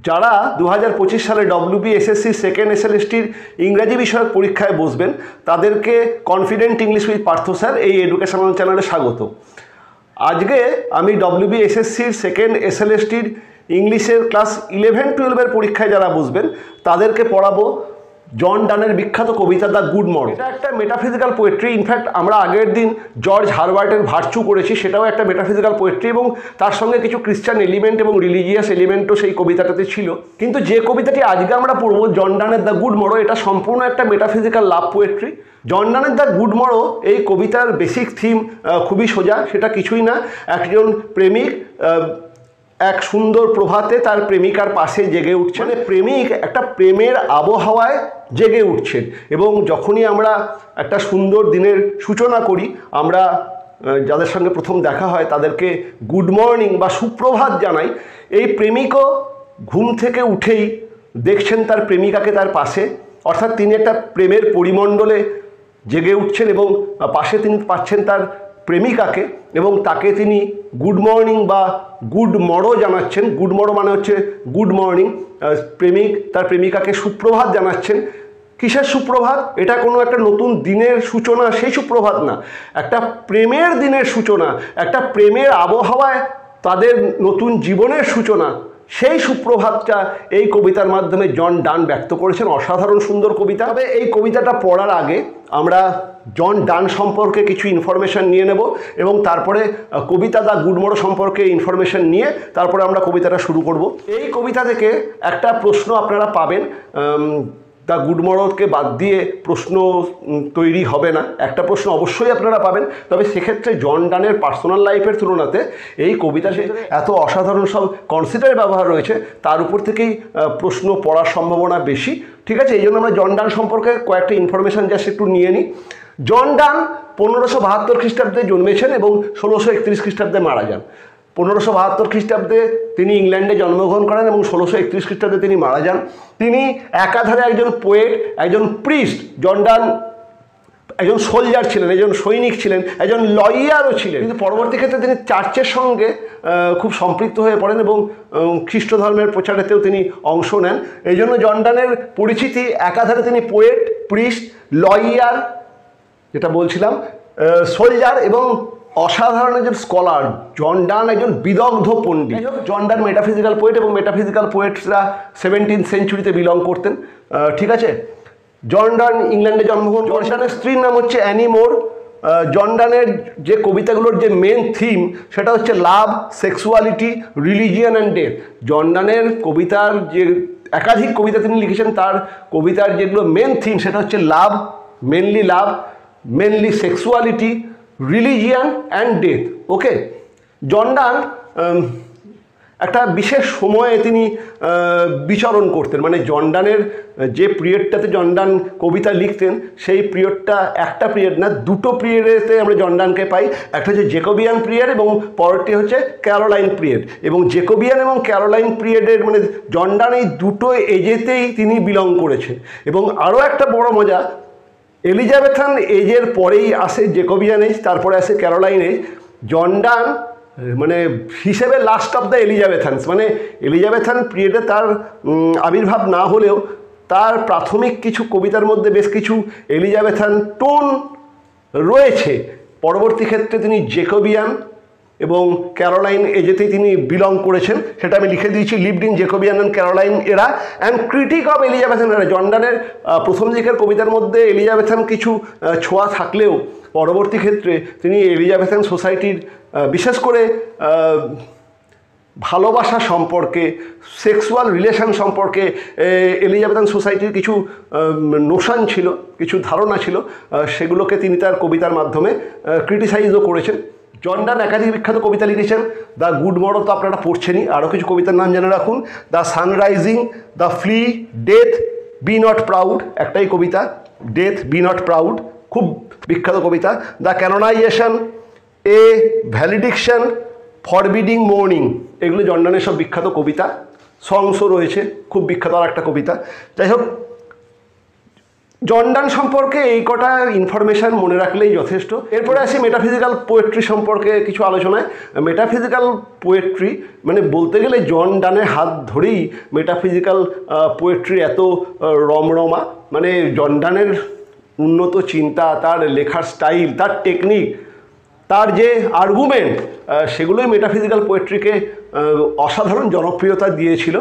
যারা 2025 সালে WBSSC second SLSTর ইংরাজি বিষয়ক পরীক্ষায় বসবেন তাদেরকে confident English with Partha sir এই এডুকেশনাল চ্যানেলে স্বাগত। আজকে আমি WBSSCর সেকেন্ড SLSTর ইংলিশের ক্লাস 11-12 পরীক্ষায় যারা বসবেন তাদেরকে পড়াবো জন ডানের বিখ্যাত কবিতা দ্য গুড মর্নিং। এটা একটা মেটাফিজিক্যাল পোয়েট্রি। ইনফ্যাক্ট আমরা আগের দিন জর্জ হারবার্টের ভার্চু করেছি, সেটাও একটা মেটাফিজিক্যাল পোয়েট্রি এবং তার সঙ্গে কিছু খ্রিস্টান এলিমেন্ট এবং রিলিজিয়াস এলিমেন্টও সেই কবিতাটাতে ছিল। কিন্তু যে কবিতাটি আজকে আমরা পড়বো জন ডানের দ্য গুড মর্নিং, এটা সম্পূর্ণ একটা মেটাফিজিক্যাল লাভ পোয়েট্রি। জন ডানের দ্য গুড মর্নিং এই কবিতার বেসিক থিম খুবই সোজা, সেটা কিছুই না, একজন প্রেমিক এক সুন্দর প্রভাতে তার প্রেমিকার পাশে জেগে উঠছেন। মানে প্রেমিক একটা প্রেমের আবহাওয়ায় জেগে উঠছেন এবং যখনই আমরা একটা সুন্দর দিনের সূচনা করি, আমরা যাদের সঙ্গে প্রথম দেখা হয় তাদেরকে গুড মর্নিং বা সুপ্রভাত জানাই। এই প্রেমিকও ঘুম থেকে উঠেই দেখছেন তার প্রেমিকাকে তার পাশে, অর্থাৎ তিনি একটা প্রেমের পরিমণ্ডলে জেগে উঠছেন এবং পাশে তিনি পাচ্ছেন তার প্রেমিকাকে এবং তাকে তিনি গুড মর্নিং বা গুড মরো জানাচ্ছেন। গুড মরো মানে হচ্ছে গুড মর্নিং। প্রেমিক তার প্রেমিকাকে সুপ্রভাত জানাচ্ছেন। কিসের সুপ্রভাত? এটা কোনো একটা নতুন দিনের সূচনা, সেই সুপ্রভাত না, একটা প্রেমের দিনের সূচনা, একটা প্রেমের আবহাওয়ায় তাদের নতুন জীবনের সূচনা, সেই সুপ্রভাতটা এই কবিতার মাধ্যমে জন ডান ব্যক্ত করেছেন। অসাধারণ সুন্দর কবিতা। তবে এই কবিতাটা পড়ার আগে আমরা জন ডান সম্পর্কে কিছু ইনফরমেশান নিয়ে নেব এবং তারপরে কবিতা দ্য গুড মর্নিং সম্পর্কে ইনফরমেশান নিয়ে তারপরে আমরা কবিতাটা শুরু করব। এই কবিতা থেকে একটা প্রশ্ন আপনারা পাবেন, দ্য গুড মর্নিংকে বাদ দিয়ে প্রশ্ন তৈরি হবে না, একটা প্রশ্ন অবশ্যই আপনারা পাবেন। তবে সেক্ষেত্রে জন ডানের পার্সোনাল লাইফের তুলনাতে এই কবিতাতে এত অসাধারণ সব কনসেপ্টের ব্যবহার রয়েছে, তার উপর থেকেই প্রশ্ন পড়ার সম্ভাবনা বেশি। ঠিক আছে, এই জন্য আমরা জন ডান সম্পর্কে কয়েকটা ইনফরমেশান জাস্ট একটু নিয়ে নিই। জন ডান 1572 খ্রিস্টাব্দে জন্মেছেন এবং 1631 খ্রিস্টাব্দে মারা যান। 1572 খ্রিস্টাব্দে তিনি ইংল্যান্ডে জন্মগ্রহণ করেন এবং 1631 খ্রিস্টাব্দে তিনি মারা যান। তিনি একাধারে একজন পোয়েট, একজন প্রিস্ট। জন ডান একজন সোলজার ছিলেন, একজন সৈনিক ছিলেন, একজন লয়ারও ছিলেন। কিন্তু পরবর্তী ক্ষেত্রে তিনি চার্চের সঙ্গে খুব সম্পৃক্ত হয়ে পড়েন এবং খ্রিস্ট ধর্মের প্রচারেতেও তিনি অংশ নেন। এই জন্য জন ডানের পরিচিতি একাধারে তিনি পোয়েট, প্রিস্ট, লয়ার, যেটা বলছিলাম, সোলজার এবং অসাধারণ একজন স্কলার। জন ডান একজন বিদগ্ধ পণ্ডিত। জন ডান মেটাফিজিক্যাল পোয়েট এবং মেটাফিজিক্যাল পোয়েটসরা 17th সেঞ্চুরিতে বিলং করতেন। ঠিক আছে, জন ডান ইংল্যান্ডে জন্মগ্রহণ করেন। জন ডানের স্ত্রীর নাম হচ্ছে অ্যানি মোর। জন ডানের যে কবিতাগুলোর যে মেন থিম সেটা হচ্ছে লাভ, সেক্সুয়ালিটি, রিলিজিয়ান অ্যান্ড ডেথ। জন ডানের কবিতার যে একাধিক কবিতা তিনি লিখেছেন, তার কবিতার যেগুলো মেন থিম সেটা হচ্ছে love, mainly sexuality, religion and death. Okay, John Donne একটা বিশেষ সময়ে তিনি বিচরণ করতেন। মানে জন ডানের যে পিরিয়ডটাতে জন ডান কবিতা লিখতেন সেই পিরিয়ডটা একটা পিরিয়ড না, দুটো পিরিয়ডেতে আমরা জন ডানকে পাই। একটা হচ্ছে জেকোবিয়ান পিরিয়ড এবং পরেরটি হচ্ছে ক্যারোলাইন পিরিয়ড। এবং জেকোবিয়ান এবং ক্যারোলাইন পিরিয়ডের মানে জন ডান এই দুটো এজেতেই তিনি বিলং করেছেন। এবং আরও একটা বড় মজা, এলিজাবেথান এজের পরেই আসে জেকোবিয়ান এজ, তারপরে আসে ক্যারোলাইন এজ। জন ডান মানে হিসেবে লাস্ট অফ দ্য এলিজাবেথানস, মানে এলিজাবেথান পিরিয়ডে তার আবির্ভাব না হলেও তার প্রাথমিক কিছু কবিতার মধ্যে বেশ কিছু এলিজাবেথান টোন রয়েছে। পরবর্তী ক্ষেত্রে তিনি জেকোবিয়ান এবং ক্যারোলাইন এজেতেই তিনি বিলং করেছেন, সেটা আমি লিখে দিয়েছি। Lived in Jacobean and Caroline এরা অ্যান্ড ক্রিটিক অফ এলিজাবেথান এরা। জন ডানের প্রথম দিকের কবিতার মধ্যে এলিজাবেথান কিছু ছোঁয়া থাকলেও পরবর্তী ক্ষেত্রে তিনি এলিজাবেথান সোসাইটির বিশেষ করে ভালোবাসা সম্পর্কে, সেক্সুয়াল রিলেশন সম্পর্কে এলিজাবেথান সোসাইটির কিছু নোশন ছিল, কিছু ধারণা ছিল, সেগুলোকে তিনি তার কবিতার মাধ্যমে ক্রিটিসাইজও করেছেন। জন ডান একাধিক বিখ্যাত কবিতা লিখেছেন। দ্য গুড মর্নিং তো আপনারা পড়ছেনই, আরও কিছু কবিতার নাম জেনে রাখুন। The sun rising, the flea, death, be not proud, একটাই কবিতা, ডেথ, বি নট প্রাউড, খুব বিখ্যাত কবিতা। The canonization, a valediction, forbidding mourning, এগুলো জন ডানের সব বিখ্যাত কবিতা। সংসও রয়েছে, খুব বিখ্যাত আর একটা কবিতা। যাই হোক, জন ডান সম্পর্কে এই কটা ইনফরমেশান মনে রাখলেই যথেষ্ট। এরপরে আসি মেটাফিজিক্যাল পোয়েট্রি সম্পর্কে কিছু আলোচনায়। মেটাফিজিক্যাল পোয়েট্রি মানে বলতে গেলে জন ডানের হাত ধরেই মেটাফিজিক্যাল পোয়েট্রি এত রমরমা। মানে জন ডানের উন্নত চিন্তা, তার লেখার স্টাইল, তার টেকনিক, তার যে আর্গুমেন্ট, সেগুলোই মেটাফিজিক্যাল পোয়েট্রিকে অসাধারণ জনপ্রিয়তা দিয়েছিল।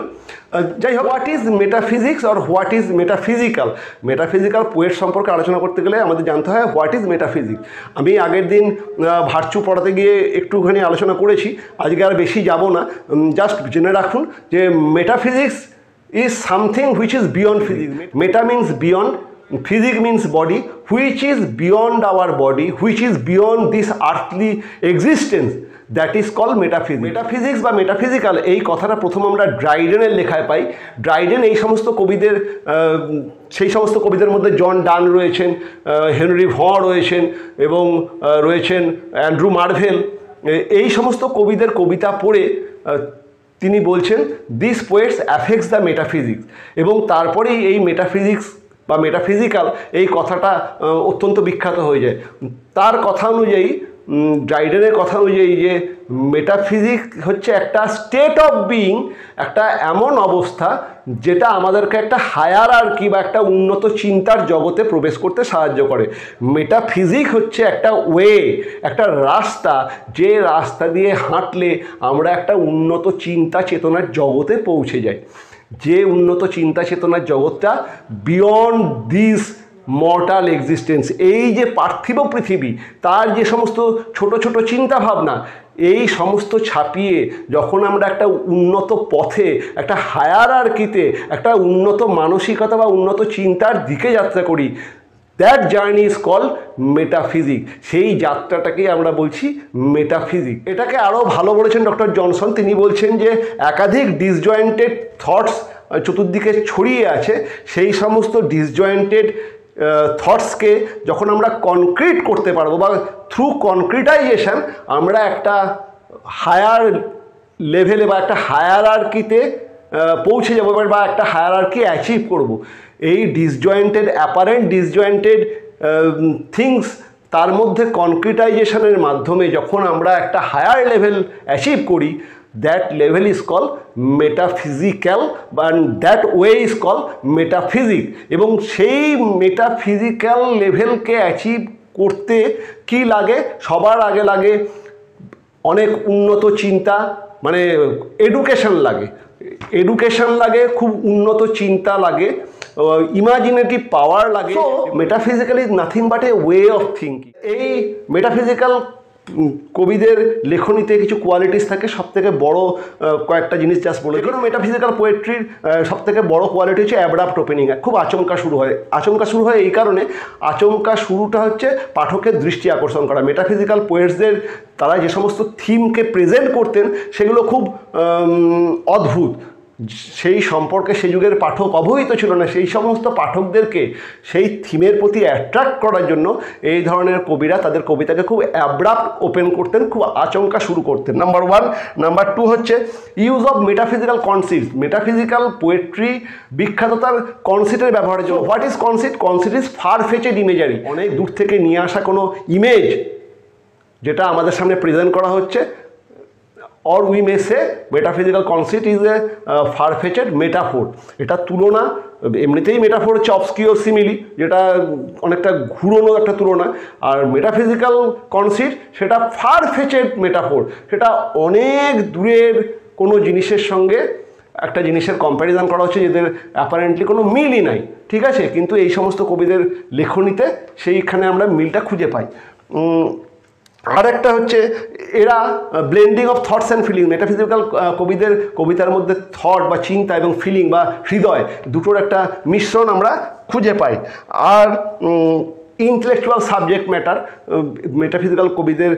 যাই হোক, what is metaphysics or what is metaphysical? Metaphysical poet সম্পর্কে আলোচনা করতে গেলে আমাদের জানতে হয় হোয়াট ইজ মেটাফিজিক্স। আমি আগের দিন ভার্চু পড়াতে গিয়ে একটুখানি আলোচনা করেছি, আজকে আর বেশি যাব না। জাস্ট জেনে রাখুন যে metaphysics is something which is beyond physics. Meta means beyond, physics means body, which is beyond our body, which is beyond this earthly existence, that is called metaphysics. Metaphysics বা মেটাফিজিক্যাল এই কথাটা প্রথম আমরা ড্রাইডেনের লেখায় পাই। Dryden এই সমস্ত কবিদের, সেই সমস্ত কবিদের মধ্যে জন ডান রয়েছেন, হেনরি ভ রয়েছেন এবং রয়েছেন অ্যান্ড্রু মার্ভেল। এই সমস্ত কবিদের কবিতা পড়ে তিনি বলছেন this poets affects the metaphysics, এবং তারপরেই এই মেটাফিজিক্স বা মেটাফিজিক্যাল এই কথাটা অত্যন্ত বিখ্যাত হয়ে যায়। তার কথা অনুযায়ী, ড্রাইডেনের কথা অনুযায়ী, যে মেটাফিজিক্স হচ্ছে একটা স্টেট অফ বিইং, একটা এমন অবস্থা যেটা আমাদেরকে একটা হায়ারার্কি বা একটা উন্নত চিন্তার জগতে প্রবেশ করতে সাহায্য করে। মেটাফিজিক্স হচ্ছে একটা ওয়ে, একটা রাস্তা, যে রাস্তা দিয়ে হাঁটলে আমরা একটা উন্নত চিন্তা চেতনার জগতে পৌঁছে যাই। যে উন্নত চিন্তা চেতনার জগৎটা বিয়ন্ড দিস মর্টাল এক্সিস্টেন্স, এই যে পার্থিব পৃথিবী, তার যে সমস্ত ছোট ছোট চিন্তা ভাবনা, এই সমস্ত ছাপিয়ে যখন আমরা একটা উন্নত পথে, একটা হায়ারার্কিতে, একটা উন্নত মানসিকতা বা উন্নত চিন্তার দিকে যাত্রা করি, that journey is called metaphysics. সেই যাত্রাটাকেই আমরা বলছি মেটাফিজিক্স। এটাকে আরও ভালো বলেছেন ডক্টর জনসন। তিনি বলছেন যে একাধিক ডিসজয়েন্টেড থটস চতুর্দিকে ছড়িয়ে আছে, সেই সমস্ত ডিসজয়েন্টেড থটসকে যখন আমরা কনক্রিট করতে পারবো বা থ্রু কনক্রিটাইজেশন আমরা একটা হায়ার লেভেলে বা একটা হায়ারার্কিতে পৌঁছে যাবো বা একটা হায়ারার্কি অ্যাচিভ করব। এই ডিসজয়েন্টেড, অ্যাপারেন্ট ডিসজয়েন্টেড থিংস, তার মধ্যে কনক্রিটাইজেশনের মাধ্যমে যখন আমরা একটা হায়ার লেভেল অ্যাচিভ করি, that level is call metaphysical বা that way is call metaphysics. এবং সেই মেটাফিজিক্যাল লেভেলকে অ্যাচিভ করতে কি লাগে? সবার আগে লাগে অনেক উন্নত চিন্তা, মানে এডুকেশন লাগে। এডুকেশন লাগে, খুব উন্নত চিন্তা লাগে, ইমাজিনেটিভ পাওয়ার লাগে। Metaphysical is nothing but a way of thinking. এই মেটাফিজিক্যাল কবিদের লেখনীতে কিছু কোয়ালিটিস থাকে। সবথেকে বড় কয়েকটা জিনিস জাস্ট বলে, কোনো মেটাফিজিক্যাল পোয়েট্রির সবথেকে বড় কোয়ালিটি হচ্ছে অ্যাবরাপ্ট ওপেনিং। খুব আচমকা শুরু হয়। আচমকা শুরু হয় এই কারণে, আচমকা শুরুটা হচ্ছে পাঠকের দৃষ্টি আকর্ষণ করা। মেটাফিজিক্যাল পোয়েটসদের তারা যে সমস্ত থিমকে প্রেজেন্ট করতেন সেগুলো খুব অদ্ভুত। সেই সম্পর্কে সেই যুগের পাঠক অবহিত ছিল না। সেই সমস্ত পাঠকদেরকে সেই থিমের প্রতি অ্যাট্রাক্ট করার জন্য এই ধরনের কবিরা তাদের কবিতাকে খুব অ্যাব্রাপ্ট ওপেন করতেন, খুব আচমকা শুরু করতেন। Number one. নাম্বার টু হচ্ছে use of metaphysical conceit. Metaphysical poetry বিখ্যাত তার কনসিপ্টের ব্যবহারের জন্য। What is conceit? Conceit is far fetched imagery. অনেক দূর থেকে নিয়ে আসা কোনো ইমেজ যেটা আমাদের সামনে প্রেজেন্ট করা হচ্ছে, or we may say metaphysical concept is a far-fetched metaphor. এটা তুলনা, এমনিতেই মেটাফোর হচ্ছে অবস্কিওর সিমিলি, যেটা অনেকটা ঘুরোনো একটা তুলনা। আর মেটাফিজিক্যাল কনসেপ্ট সেটা ফার-ফেচেড মেটাফোর, সেটা অনেক দূরের কোনো জিনিসের সঙ্গে একটা জিনিসের কম্প্যারিজন করা হচ্ছে যেদের অ্যাপারেন্টলি কোনো মিলই নাই, ঠিক আছে? কিন্তু এই সমস্ত কবিদের লেখনীতে সেইখানে আমরা মিলটা খুঁজে পাই। আর একটা হচ্ছে এরা blending of thoughts and feeling. Metaphysical কবিদের কবিতার মধ্যে থট বা চিন্তা এবং ফিলিং বা হৃদয় দুটোর একটা মিশ্রণ আমরা খুঁজে পাই। আর ইন্টেলেকচুয়াল সাবজেক্ট ম্যাটার, মেটাফিজিক্যাল কবিদের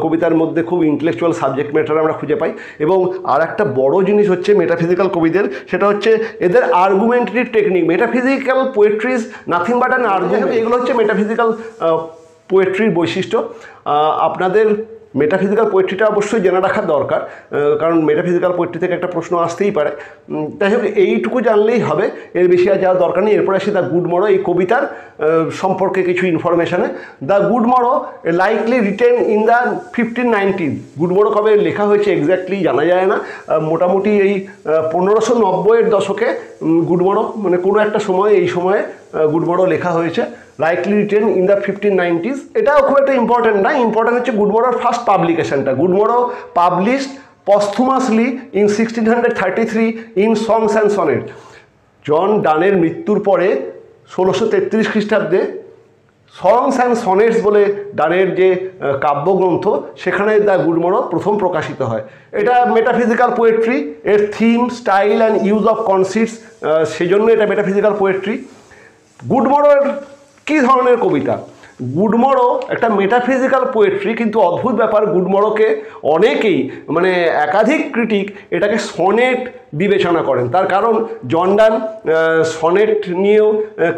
কবিতার মধ্যে খুব ইন্টেলেকচুয়াল সাবজেক্ট ম্যাটার আমরা খুঁজে পাই। এবং আর একটা বড় জিনিস হচ্ছে মেটাফিজিক্যাল কবিদের, সেটা হচ্ছে এদের argumentary technique. Metaphysical poetry is nothing but an argument. এগুলো হচ্ছে মেটাফিজিক্যাল পোয়েট্রির বৈশিষ্ট্য। আপনাদের মেটাফিজিক্যাল পোয়েট্রিটা অবশ্যই জেনে রাখা দরকার, কারণ মেটাফিজিক্যাল পোয়েট্রি থেকে একটা প্রশ্ন আসতেই পারে। তাই হোক, এইটুকু জানলেই হবে, এর বেশি আর যাওয়ার দরকার নেই। এরপরে আসি দ্য গুড মরো, এই কবিতার সম্পর্কে কিছু ইনফরমেশানে। The good morrow likely written in the 1590। Good morrow কবে লেখা হয়েছে এক্স্যাক্টলি জানা যায় না, মোটামুটি এই 1590-এর দশকে গুড মরো, মানে কোনো একটা সময়, এই সময়ে গুড মরো লেখা হয়েছে। Likely written in the 1590s, এটাও খুব একটা ইম্পর্টেন্ট না। ইম্পর্টেন্ট হচ্ছে গুড মরোর ফার্স্ট পাবলিকেশনটা। Good morrow published posthumously in 1633 in songs and sonnets. John ডানের মৃত্যুর পরে 1633 খ্রিস্টাব্দে সংস অ্যান্ড সনেটস বলে ডানের যে কাব্যগ্রন্থ, সেখানে দ্য গুড মরো প্রথম প্রকাশিত হয়। এটা মেটাফিজিক্যাল পোয়েট্রি, এর theme, style and use of conceits, সেই জন্য এটা মেটাফিজিক্যাল পোয়েট্রি। গুড মরোর কী ধরনের কবিতা? গুড মরো একটা মেটাফিজিক্যাল পোয়েট্রি, কিন্তু অদ্ভুত ব্যাপার, গুড মরোকে অনেকেই, মানে একাধিক ক্রিটিক এটাকে সনেট বিবেচনা করেন। তার কারণ জন ডান সনেট নিয়েও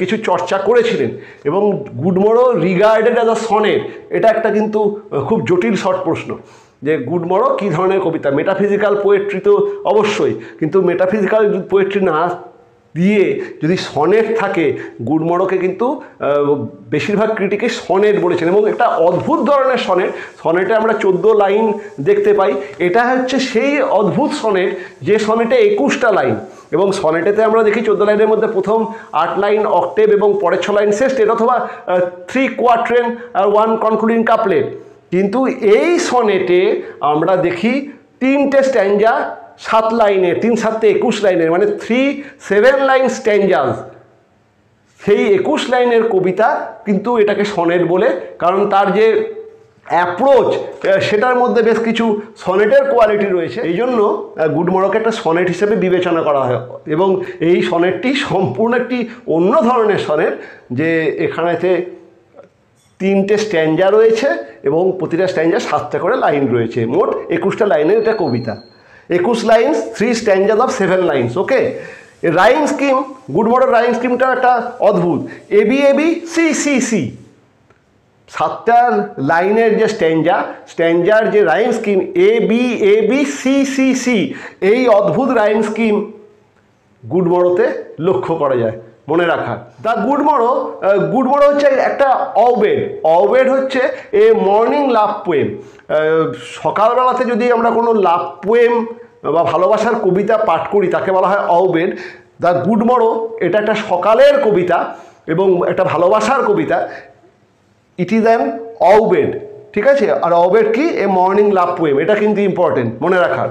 কিছু চর্চা করেছিলেন, এবং good morrow regarded as a sonnet, এটা একটা কিন্তু খুব জটিল শর্ট প্রশ্ন, যে গুড মরো কী ধরনের কবিতা। মেটাফিজিক্যাল পোয়েট্রি তো অবশ্যই, কিন্তু মেটাফিজিক্যাল পোয়েট্রি না দিয়ে যদি সনেট থাকে, গুড মরোকে কিন্তু বেশিরভাগ ক্রিটিকে সনেট বলেছেন, এবং একটা অদ্ভুত ধরনের সনেট। সনেটে আমরা 14 লাইন দেখতে পাই। এটা হচ্ছে সেই অদ্ভুত সনেট যে সনেটে 21টা লাইন, এবং সনেটেতে আমরা দেখি 14 লাইনের মধ্যে প্রথম 8 লাইন অক্টেভ এবং পরের 6 লাইন সেস্টেট, অথবা 3 কোয়াট্রেন আর 1 কনক্লুডিং কাপলেট। কিন্তু এই সনেটে আমরা দেখি 3টে স্ট্যাঞ্জা 7 লাইনের, 3 7 21 লাইনের, মানে 7 লাইন স্ট্যাঞ্জাস। সেই 21 লাইনের কবিতা কিন্তু এটাকে সনেট বলে, কারণ তার যে অ্যাপ্রোচ, সেটার মধ্যে বেশ কিছু সনেটের কোয়ালিটি রয়েছে। এই জন্য গুড মরোকে একটা সনেট হিসেবে বিবেচনা করা হয়, এবং এই সনেটটি সম্পূর্ণ একটি অন্য ধরনের সনেট, যে এখানেতে 3টে স্ট্যাঞ্জা রয়েছে, এবং প্রতিটা স্ট্যাঞ্জা 7টা করে লাইন রয়েছে। মোট 21টা লাইনের এটা কবিতা। 21 lines, 3 stanzas of 7 lines. Okay, rhyme scheme, good মরোর রাইম স্কিমটা একটা অদ্ভুত। A B A B C C C, 7টা লাইনের যে স্ট্যাঞ্জার যে rhyme scheme, A B C C C, এই অদ্ভুত রাইম স্কিম গুড মরোতে লক্ষ্য করা যায়, মনে রাখা। দ্য গুড মরো হচ্ছে একটা অবেড হচ্ছে এ মর্নিং লাভ পোয়েম। সকালবেলাতে যদি আমরা কোনো লাভ পোয়েম বা ভালোবাসার কবিতা পাঠ করি, তাকে বলা হয় অবেড। দ্য গুড মরো এটা একটা সকালের কবিতা এবং একটা ভালোবাসার কবিতা। ইট ইজ অ্যান অবেড, ঠিক আছে? আর অবেড কি? এ মর্নিং লাভ পোয়েম, এটা কিন্তু ইম্পর্টেন্ট মনে রাখার।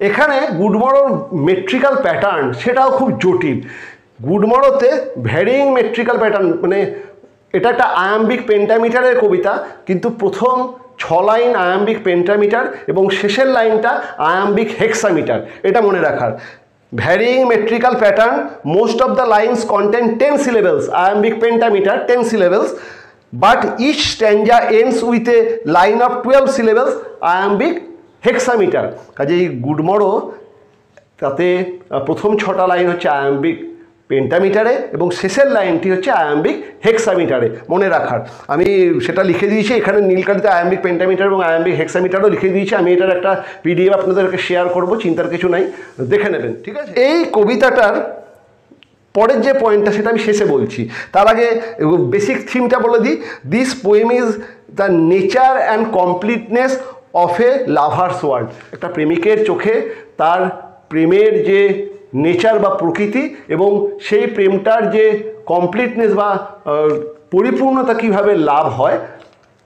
এখানে গুড মরোর মেট্রিক্যাল প্যাটার্ন, সেটাও খুব জটিল। গুড মরোতে ভ্যারিং মেট্রিক্যাল প্যাটার্ন, মানে এটা একটা আয়াম্বিক পেন্টামিটারের কবিতা, কিন্তু প্রথম 6 লাইন আয়াম্বিক পেন্টামিটার এবং শেষের লাইনটা আয়াম্বিক হেক্সামিটার, এটা মনে রাখার। Varying metrical pattern, most of the lines contain 10 syllables, iambic pentameter 10 syllables, but each stanza ends with a line of 12 syllables, iambic hexameter. কাজেই গুড মরো তাতে প্রথম 6টা লাইন হচ্ছে আয়াম্বিক পেন্টামিটারে এবং শেষের লাইনটি হচ্ছে আয়াম্বিক হেক্সামিটারে, মনে রাখার। আমি সেটা লিখে দিয়েছি এখানে নীলকালিতে, আয়াম্বিক পেন্টামিটার এবং আয়াম্বিক হেক্সামিটারও লিখে দিয়েছি। আমি এটার একটা PDF আপনাদেরকে শেয়ার করব, চিন্তার কিছু নাই, দেখে নেবেন, ঠিক আছে? এই কবিতাটার পরের যে পয়েন্টটা সেটা আমি শেষে বলছি, তার আগে বেসিক থিমটা বলে দিই। This poem is the nature and completeness of A lovers world. একটা প্রেমিকের চোখে তার প্রেমের যে নেচার বা প্রকৃতি এবং সেই প্রেমটার যে কমপ্লিটনেস বা পরিপূর্ণতা কীভাবে লাভ হয়,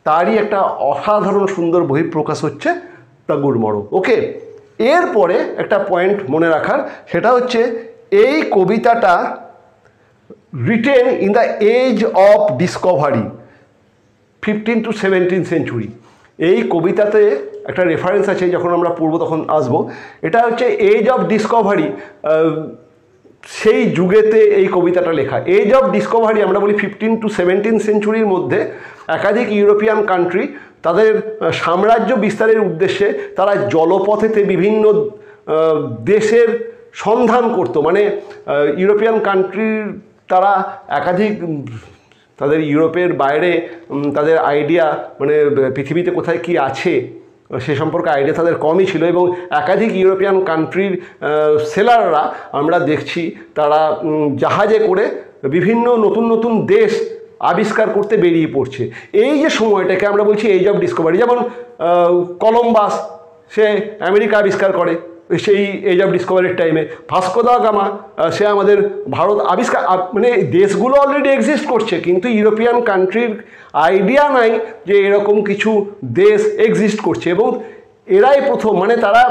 তারই একটা অসাধারণ সুন্দর বহিঃপ্রকাশ হচ্ছে দ্য গুড মরো। ওকে, এরপরে একটা পয়েন্ট মনে রাখার, সেটা হচ্ছে এই কবিতাটা written in the age of discovery, 15 to 17 century. এই কবিতাতে একটা রেফারেন্স আছে, যখন আমরা পড়ব তখন আসবো। এটা হচ্ছে এজ অফ ডিসকভারি, সেই যুগেতে এই কবিতাটা লেখা। এজ অফ ডিসকভারি আমরা বলি 15 to 17 সেঞ্চুরির মধ্যে একাধিক ইউরোপিয়ান কান্ট্রি তাদের সাম্রাজ্য বিস্তারের উদ্দেশ্যে তারা জলপথেতে বিভিন্ন দেশের সন্ধান করত। মানে ইউরোপিয়ান কান্ট্রির তারা একাধিক তাদের ইউরোপের বাইরে তাদের আইডিয়া মানে পৃথিবীতে কোথায় কি আছে সে সম্পর্কে আইডিয়া তাদের কমই ছিল, এবং একাধিক ইউরোপিয়ান কান্ট্রির সেলাররা আমরা দেখছি তারা জাহাজে করে বিভিন্ন নতুন নতুন দেশ আবিষ্কার করতে বেরিয়ে পড়ছে। এই যে সময়টাকে আমরা বলছি এজ অফ ডিসকভারি, যেমন কলম্বাস সে আমেরিকা আবিষ্কার করে সেই এজ অফ ডিসকভারির টাইমে, ভাস্কো দা গামা সে আমাদের ভারত আবিষ্কার, মানে দেশগুলো অলরেডি এক্সিস্ট করছে কিন্তু ইউরোপিয়ান কান্ট্রির আইডিয়া নাই যে এরকম কিছু দেশ এক্সিস্ট করছে, এবং এরাই প্রথম, মানে তারা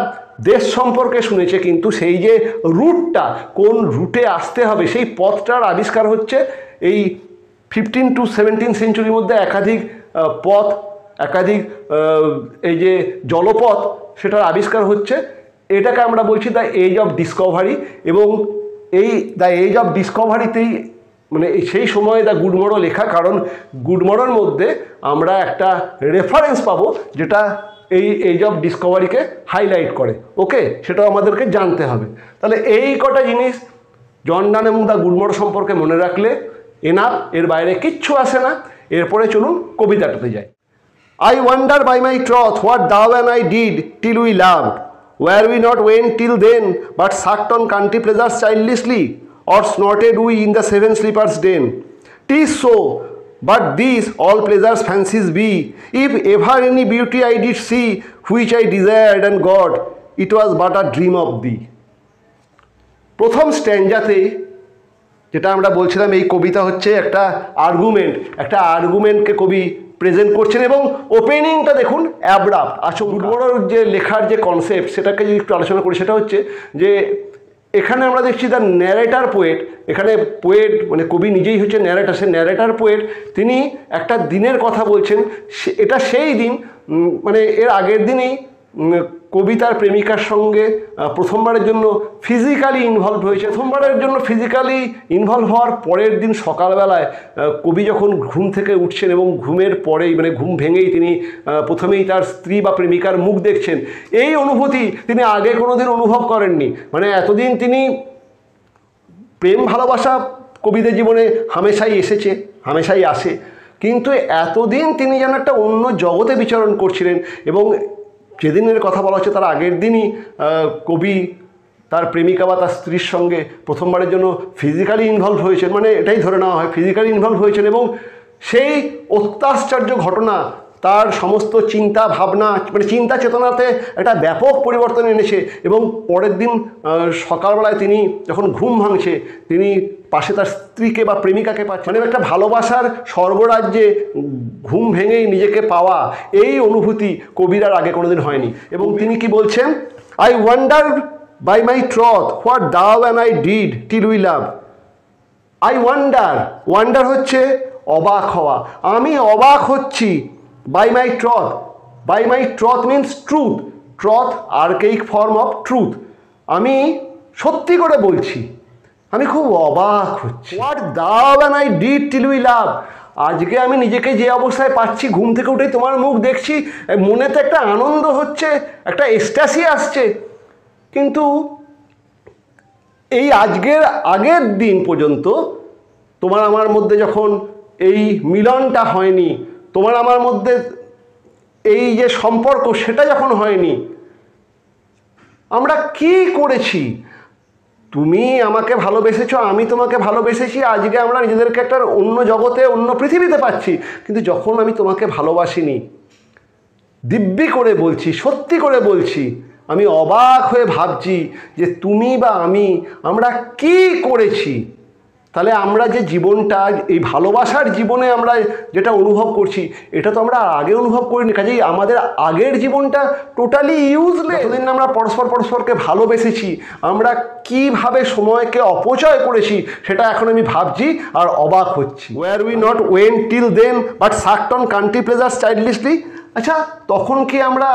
দেশ সম্পর্কে শুনেছে কিন্তু সেই যে রুটটা, কোন রুটে আসতে হবে সেই পথটার আবিষ্কার হচ্ছে এই 15 to 17 সেঞ্চুরির মধ্যে একাধিক পথ, একাধিক এই যে জলপথ সেটার আবিষ্কার হচ্ছে। এটাকে আমরা বলছি দ্য এজ অফ ডিসকভারি, এবং এই দ্য এজ অফ ডিসকভারিতেই মানে সেই সময়ে দ্য গুড মর্রো লেখা, কারণ গুড মর্রোর মধ্যে আমরা একটা রেফারেন্স পাবো যেটা এই এজ অফ ডিসকভারিকে হাইলাইট করে। ওকে, সেটাও আমাদেরকে জানতে হবে। তাহলে এই কটা জিনিস জন ডান এবং দ্য গুড মর্রো সম্পর্কে মনে রাখলে এনাফ, এর বাইরে কিচ্ছু আসে না। এরপরে চলুন কবিতাটাতে যাই। I wonder by my troth what thou and I did till we loved. Were we not went till then, but sucked on country pleasures childishly, or snorted we in the seven sleepers' den? 'Tis so, but these all pleasures fancies be. If ever any beauty I did see, which I desired and got, it was but a dream of thee. প্রথম স্ট্যান্জাতে যেটা আমরা বলছিলাম, এই কবিতা হচ্ছে একটা আর্গুমেন্টকে কবি present করছেন, এবং ওপেনিংটা দেখুন অ্যাব্রাপ্ট। আচ্ছা, গুড মর্রোর যে লেখার যে কনসেপ্ট সেটাকে যদি একটু আলোচনা করি, সেটা হচ্ছে যে এখানে আমরা দেখছি দ্য ন্যারেটার পোয়েট, এখানে পোয়েট মানে কবি নিজেই হচ্ছে ন্যারেটার, সে ন্যারেটার পোয়েট, তিনি একটা দিনের কথা বলছেন। এটা সেই দিন, মানে এর আগের দিনেই কবি তার প্রেমিকার সঙ্গে প্রথমবারের জন্য ফিজিক্যালি ইনভলভ হয়েছে। প্রথমবারের জন্য ফিজিক্যালি ইনভলভ হওয়ার পরের দিন সকালবেলায় কবি যখন ঘুম থেকে উঠছেন এবং ঘুমের পরেই মানে ঘুম ভেঙেই তিনি প্রথমেই তার স্ত্রী বা প্রেমিকার মুখ দেখছেন, এই অনুভূতি তিনি আগে কোনো দিন অনুভব করেননি। মানে এতদিন তিনি প্রেম ভালোবাসা কবিদের জীবনে হামেশাই এসেছে, হামেশাই আসে, কিন্তু এতদিন তিনি যেন একটা অন্য জগতে বিচরণ করছিলেন। এবং যেদিনের কথা বলা হচ্ছে তার আগের দিনই কবি তার প্রেমিকা বা তার স্ত্রীর সঙ্গে প্রথমবারের জন্য ফিজিক্যালি ইনভলভ হয়েছেন, মানে এটাই ধরে নেওয়া হয় ফিজিক্যালি ইনভলভ হয়েছেন, এবং সেই অত্যাশ্চর্য ঘটনা তার সমস্ত চিন্তা ভাবনা মানে চিন্তা চেতনাতে একটা ব্যাপক পরিবর্তন এনেছে। এবং পরের দিন সকালবেলায় তিনি যখন ঘুম ভাঙছে, তিনি পাশে তার স্ত্রীকে বা প্রেমিকাকে পাচ্ছেন, মানে একটা ভালোবাসার সর্বরাজ্যে ঘুম ভেঙেই নিজেকে পাওয়া, এই অনুভূতি কবির আর আগে কোনোদিন হয়নি। এবং তিনি কি বলছেন, I wonder by my troth what thou and I did till we love. I wonder হচ্ছে অবাক হওয়া, আমি অবাক হচ্ছি। By my troth means truth, archaic form of truth. আমি সত্যি করে বলছি, আমি খুব অবাক হচ্ছি। What thou and I did till we লাভ, আজকে আমি নিজেকে যে অবস্থায় পাচ্ছি, ঘুম থেকে উঠেই তোমার মুখ দেখছি, মনেতে একটা আনন্দ হচ্ছে, একটা এক্সট্যাসি আসছে। কিন্তু এই আগের দিন পর্যন্ত তোমার আমার মধ্যে যখন এই মিলনটা হয়নি, তোমার আমার মধ্যে এই যে সম্পর্ক সেটা যখন হয়নি, আমরা কি করেছি? তুমি আমাকে ভালোবেসেছো, আমি তোমাকে ভালোবেসেছি, আজকে আমরা নিজেদেরকে একটা অন্য জগতে অন্য পৃথিবীতে পাচ্ছি। কিন্তু যখন আমি তোমাকে ভালোবাসিনি, দিব্যি করে বলছি, সত্যি করে বলছি, আমি অবাক হয়ে ভাবছি যে তুমি বা আমরা কি করেছি। তাহলে আমরা যে জীবনটা, এই ভালোবাসার জীবনে আমরা যেটা অনুভব করছি, এটা তো আমরা আগে অনুভব করিনি। কাজেই আমাদের আগের জীবনটা টোটালি ইউজলেস। যতদিন আমরা পরস্পরকে ভালোবেসেছি, আমরা কিভাবে সময়কে অপচয় করেছি সেটা এখন আমি ভাবছি আর অবাক হচ্ছি। Were we not weaned till then but sucked on country pleasures childishly. আচ্ছা, তখন কি আমরা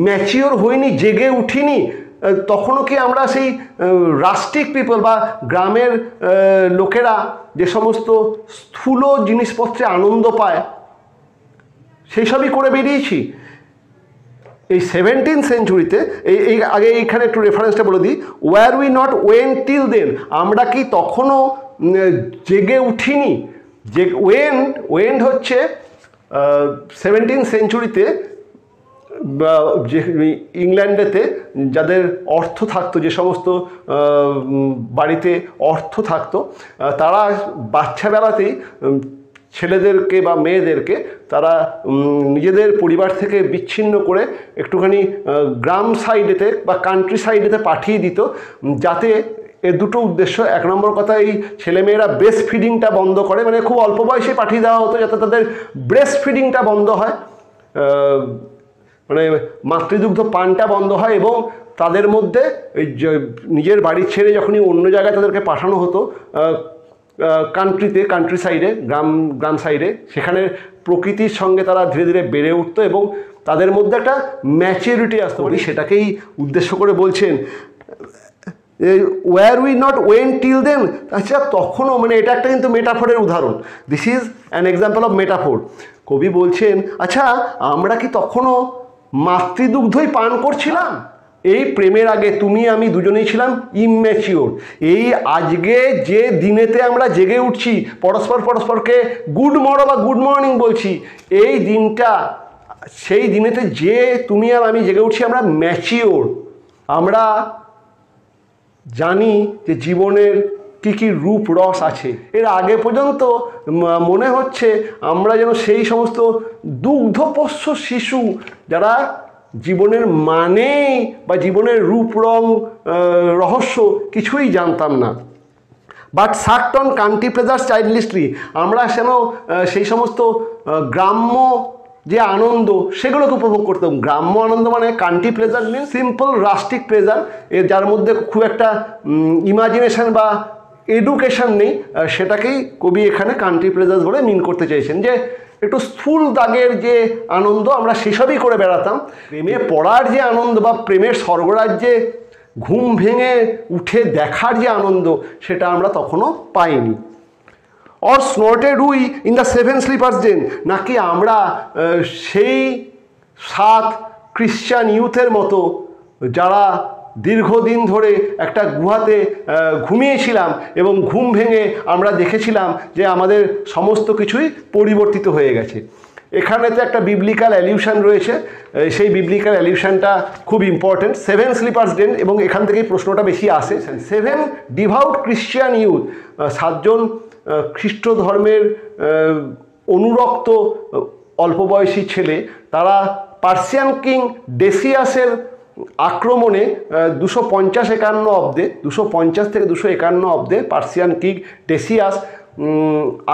ম্যাচিওর হইনি, জেগে উঠিনি? তখনও কি আমরা সেই রাস্টিক পিপল বা গ্রামের লোকেরা যে সমস্ত স্থূল জিনিসপত্রে আনন্দ পায় সেই সবই করে বেরিয়েছি? এই 17th সেঞ্চুরিতে এই আগে এইখানে একটু রেফারেন্সটা বলে দিই, were we not weaned till then, আমরা কি তখনও জেগে উঠিনি? যে ওয়েন্ড হচ্ছে 17th সেঞ্চুরিতে যে ইংল্যান্ডেতে যাদের অর্থ থাকতো, যে সমস্ত বাড়িতে অর্থ থাকতো, তারা বাচ্চাবেলাতেই ছেলেদেরকে বা মেয়েদেরকে তারা নিজেদের পরিবার থেকে বিচ্ছিন্ন করে একটুখানি গ্রাম সাইডেতে বা কান্ট্রি সাইডেতে পাঠিয়ে দিত, যাতে এর দুটো উদ্দেশ্য। এক নম্বর কথা, এই ছেলেমেয়েরা ব্রেস্ট ফিডিংটা বন্ধ করে, মানে খুব অল্প বয়সে পাঠিয়ে দেওয়া হতো যাতে তাদের ব্রেস্ট ফিডিংটা বন্ধ হয়, মানে মাতৃদুগ্ধ পানটা বন্ধ হয়, এবং তাদের মধ্যে নিজের বাড়ি ছেড়ে যখনই অন্য জায়গায় তাদেরকে পাঠানো হতো কান্ট্রি সাইডে, গ্রাম সাইডে, সেখানে প্রকৃতির সঙ্গে তারা ধীরে ধীরে বেড়ে উঠতো এবং তাদের মধ্যে একটা ম্যাচিউরিটি আসতো। সেটাকেই উদ্দেশ্য করে বলছেন were we not weaned till then. আচ্ছা, তখনও, মানে এটা একটা কিন্তু মেটাফোরের উদাহরণ, this is an example of metaphor. কবি বলছেন, আচ্ছা আমরা কি তখনও মাতৃদুগ্ধই পান করছিলাম? এই প্রেমের আগে তুমি আমি দুজনেই ছিলাম ইম্যাচিওর। এই আজকে যে দিনেতে আমরা জেগে উঠছি, পরস্পরকে গুড মর্নিং বা গুড মর্নিং বলছি, এই দিনটা, সেই দিনেতে যে তুমি আর আমি জেগে উঠছি, আমরা ম্যাচিওর। আমরা জানি যে জীবনের কী কী রূপ রস আছে। এর আগে পর্যন্ত মনে হচ্ছে আমরা যেন সেই সমস্ত দুগ্ধপোষ্য শিশু যারা জীবনের মানে বা জীবনের রূপ রং রহস্য কিছুই জানতাম না। But sucked on country pleasures childishly, আমরা যেন সেই সমস্ত গ্রাম্য যে আনন্দ সেগুলোকে উপভোগ করতাম। গ্রাম্য আনন্দ মানে কান্ট্রি প্লেজার মিন সিম্পল রাস্টিক প্লেজার, এর যার মধ্যে খুব একটা ইমাজিনেশন বা এডুকেশন নেই, সেটাকেই কবি এখানে কান্ট্রি প্লেজার্স বলে মিন করতে চাইছেন, যে একটু স্থূল দাগের যে আনন্দ আমরা সেসবই করে বেড়াতাম। প্রেমে পড়ার যে আনন্দ বা প্রেমের স্বর্গরাজ্যে ঘুম ভেঙে উঠে দেখার যে আনন্দ, সেটা আমরা তখনও পাইনি। Or snorted we in the 7 sleepers den, নাকি আমরা সেই 7 খ্রিশ্চান ইউথের মতো যারা দীর্ঘদিন ধরে একটা গুহাতে ঘুমিয়েছিলাম এবং ঘুম ভেঙে আমরা দেখেছিলাম যে আমাদের সমস্ত কিছুই পরিবর্তিত হয়ে গেছে। এখানেতে একটা বিবলিক্যাল অ্যালিউশন রয়েছে, সেই বিবলিক্যাল অ্যালিউশনটা খুব ইম্পর্টেন্ট। 7 স্লিপার্স ডেন, এবং এখান থেকেই প্রশ্নটা বেশি আসে। 7 ডিভাউট খ্রিশ্চান ইউথ, 7 জন খ্রিস্ট ধর্মের অনুরক্ত অল্প বয়সী ছেলে, তারা পার্সিয়ান কিং ডেসিয়াসের আক্রমণে 250-51 অব্দে, 250 থেকে 251 অব্দে পার্সিয়ান কিং ডেসিয়াস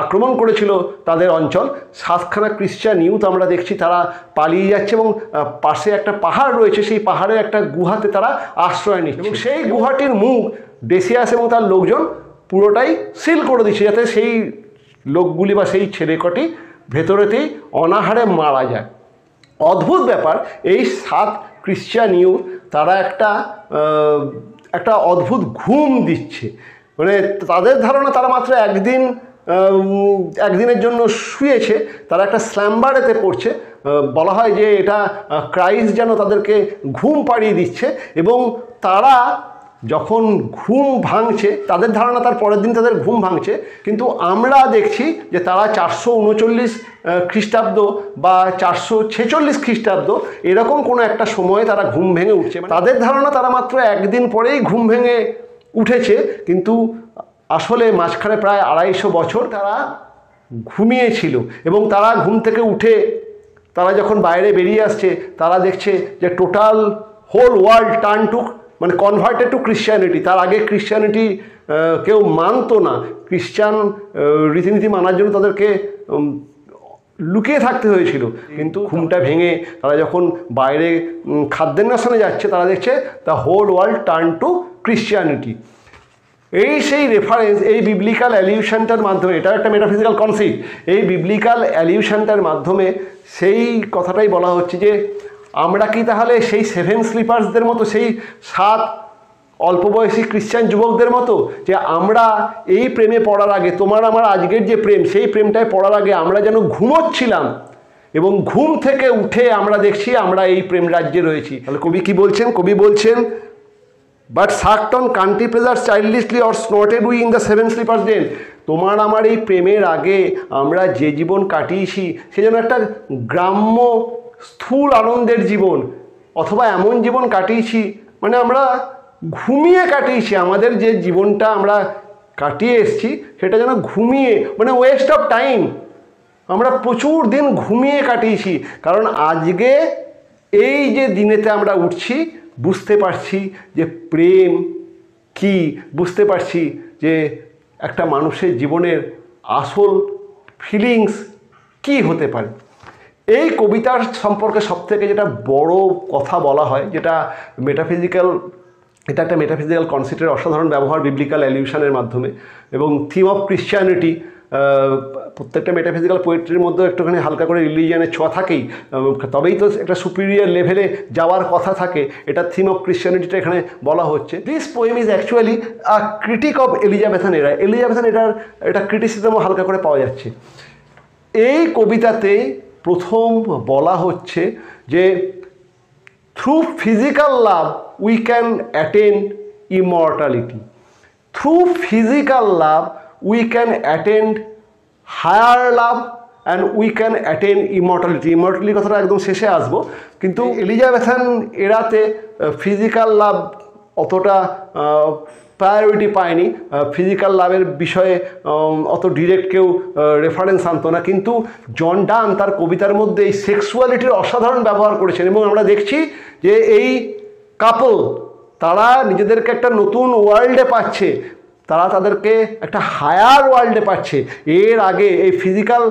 আক্রমণ করেছিল তাদের অঞ্চল। 7খানা খ্রিশ্চান ইউথ আমরা দেখছি তারা পালিয়ে যাচ্ছে, এবং পাশে একটা পাহাড় রয়েছে, সেই পাহাড়ের একটা গুহাতে তারা আশ্রয় নিচ্ছে, এবং সেই গুহাটির মুখ ডেসিয়াস এবং তার লোকজন পুরোটাই সিল করে দিচ্ছে, যাতে সেই লোকগুলি বা সেই ছেলেকটি ভেতরেতেই অনাহারে মারা যায়। অদ্ভুত ব্যাপার, এই 7 খ্রিশ্চান ইউথ তারা একটা অদ্ভুত ঘুম দিচ্ছে, মানে তাদের ধারণা তারা মাত্র একদিনের জন্য শুয়েছে, তারা একটা স্ল্যাম্বারেতে পড়ছে। বলা হয় যে এটা ক্রাইস্ট যেন তাদেরকে ঘুম পাড়িয়ে দিচ্ছে, এবং তারা যখন ঘুম ভাঙছে, তাদের ধারণা তার পরের দিন তাদের ঘুম ভাঙছে, কিন্তু আমরা দেখছি যে তারা 439 খ্রিস্টাব্দ বা 446 খ্রিস্টাব্দ এরকম কোনো একটা সময়ে তারা ঘুম ভেঙে উঠছে। তাদের ধারণা তারা মাত্র একদিন পরেই ঘুম ভেঙে উঠেছে, কিন্তু আসলে মাঝখানে প্রায় 250 বছর তারা ঘুমিয়েছিল, এবং তারা ঘুম থেকে উঠে তারা যখন বাইরে বেরিয়ে আসছে, তারা দেখছে যে total whole world turn to, মানে কনভার্টেড টু ক্রিশ্চিয়ানিটি। তার আগে ক্রিশ্চিয়ানিটি কেউ মানতো না, খ্রিস্টান রীতিনীতি মানার জন্য তাদেরকে লুকিয়ে থাকতে হয়েছিল, কিন্তু ঘুমটা ভেঙে তারা যখন বাইরে খাদ্যান্বেষণে যাচ্ছে, তারা দেখছে the whole world turn to Christianity. সেই রেফারেন্স, এই বিবলিক্যাল অ্যালিউশনটার মাধ্যমে, এটা একটা মেটাফিজিক্যাল কনসেপ্ট, এই বিবলিক্যাল অ্যালিউশনটার মাধ্যমে সেই কথাটাই বলা হচ্ছে যে আমরা কি তাহলে সেই 7 স্লিপার্সদের মতো, সেই 7 অল্প বয়সী খ্রিশ্চান যুবকদের মতো, যে আমরা এই প্রেমে পড়ার আগে, তোমার আমার আজকের যে প্রেম, সেই প্রেমটায় পড়ার আগে আমরা যেন ঘুমোচ্ছিলাম, এবং ঘুম থেকে উঠে আমরা দেখছি আমরা এই প্রেম রাজ্যে রয়েছি। তাহলে কবি কি বলছেন? কবি বলছেন, but sucked on country pleasures childishly or snorted we in the 7 sleepers den. তোমার আমার এই প্রেমের আগে আমরা যে জীবন কাটিয়েছি সে যেন একটা গ্রাম্য স্থূল আনন্দের জীবন, অথবা এমন জীবন কাটিয়েছি মানে আমরা ঘুমিয়ে কাটিয়েছি। আমাদের যে জীবনটা আমরা কাটিয়ে এসেছি সেটা যেন ঘুমিয়ে, মানে ওয়েস্ট অফ টাইম। আমরা প্রচুর দিন ঘুমিয়ে কাটিয়েছি, কারণ আজকে এই যে দিনেতে আমরা উঠছি বুঝতে পারছি যে প্রেম কি, বুঝতে পারছি যে একটা মানুষের জীবনের আসল ফিলিংস কি হতে পারে। এই কবিতার সম্পর্কে সবথেকে যেটা বড় কথা বলা হয়, যেটা মেটাফিজিক্যাল, এটা একটা মেটাফিজিক্যাল কনসেপ্টের অসাধারণ ব্যবহার বিবলিক্যাল অ্যালিউশনের মাধ্যমে, এবং থিম অফ ক্রিশ্চিয়ানিটি। প্রত্যেকটা মেটাফিজিক্যাল পোয়েট্রির মধ্যে একটুখানি হালকা করে রিলিজিয়ানের ছোঁয়া থাকেই, তবেই তো একটা সুপিরিয়ার লেভেলে যাওয়ার কথা থাকে। এটা থিম অফ ক্রিশ্চিয়ানিটিটা এখানে বলা হচ্ছে। This poem is actually a critic of Elizabethan এরা। এলিজাবেথান এটার এটা ক্রিটিসিজমও হালকা করে পাওয়া যাচ্ছে। এই কবিতাতে প্রথম বলা হচ্ছে যে through physical love we can attend immortality. Through physical love we can attend higher love and we can attain immortality. Immortality কথাটা একদম শেষে আসবো, কিন্তু এলিজাবেথান এরাতে ফিজিক্যাল লাভ অতটা প্রায়োরিটি পায়নি। ফিজিক্যাল লাভের বিষয়ে অত ডিরেক্ট কেউ রেফারেন্স আনতো না, কিন্তু জন ডান তার কবিতার মধ্যে এই সেক্সুয়ালিটির অসাধারণ ব্যবহার করেছেন, এবং আমরা দেখছি যে এই কাপল তারা নিজেদেরকে একটা নতুন ওয়ার্ল্ডে পাচ্ছে, তারা তাদেরকে একটা হায়ার ওয়ার্ল্ডে পাচ্ছে। এর আগে এই ফিজিক্যাল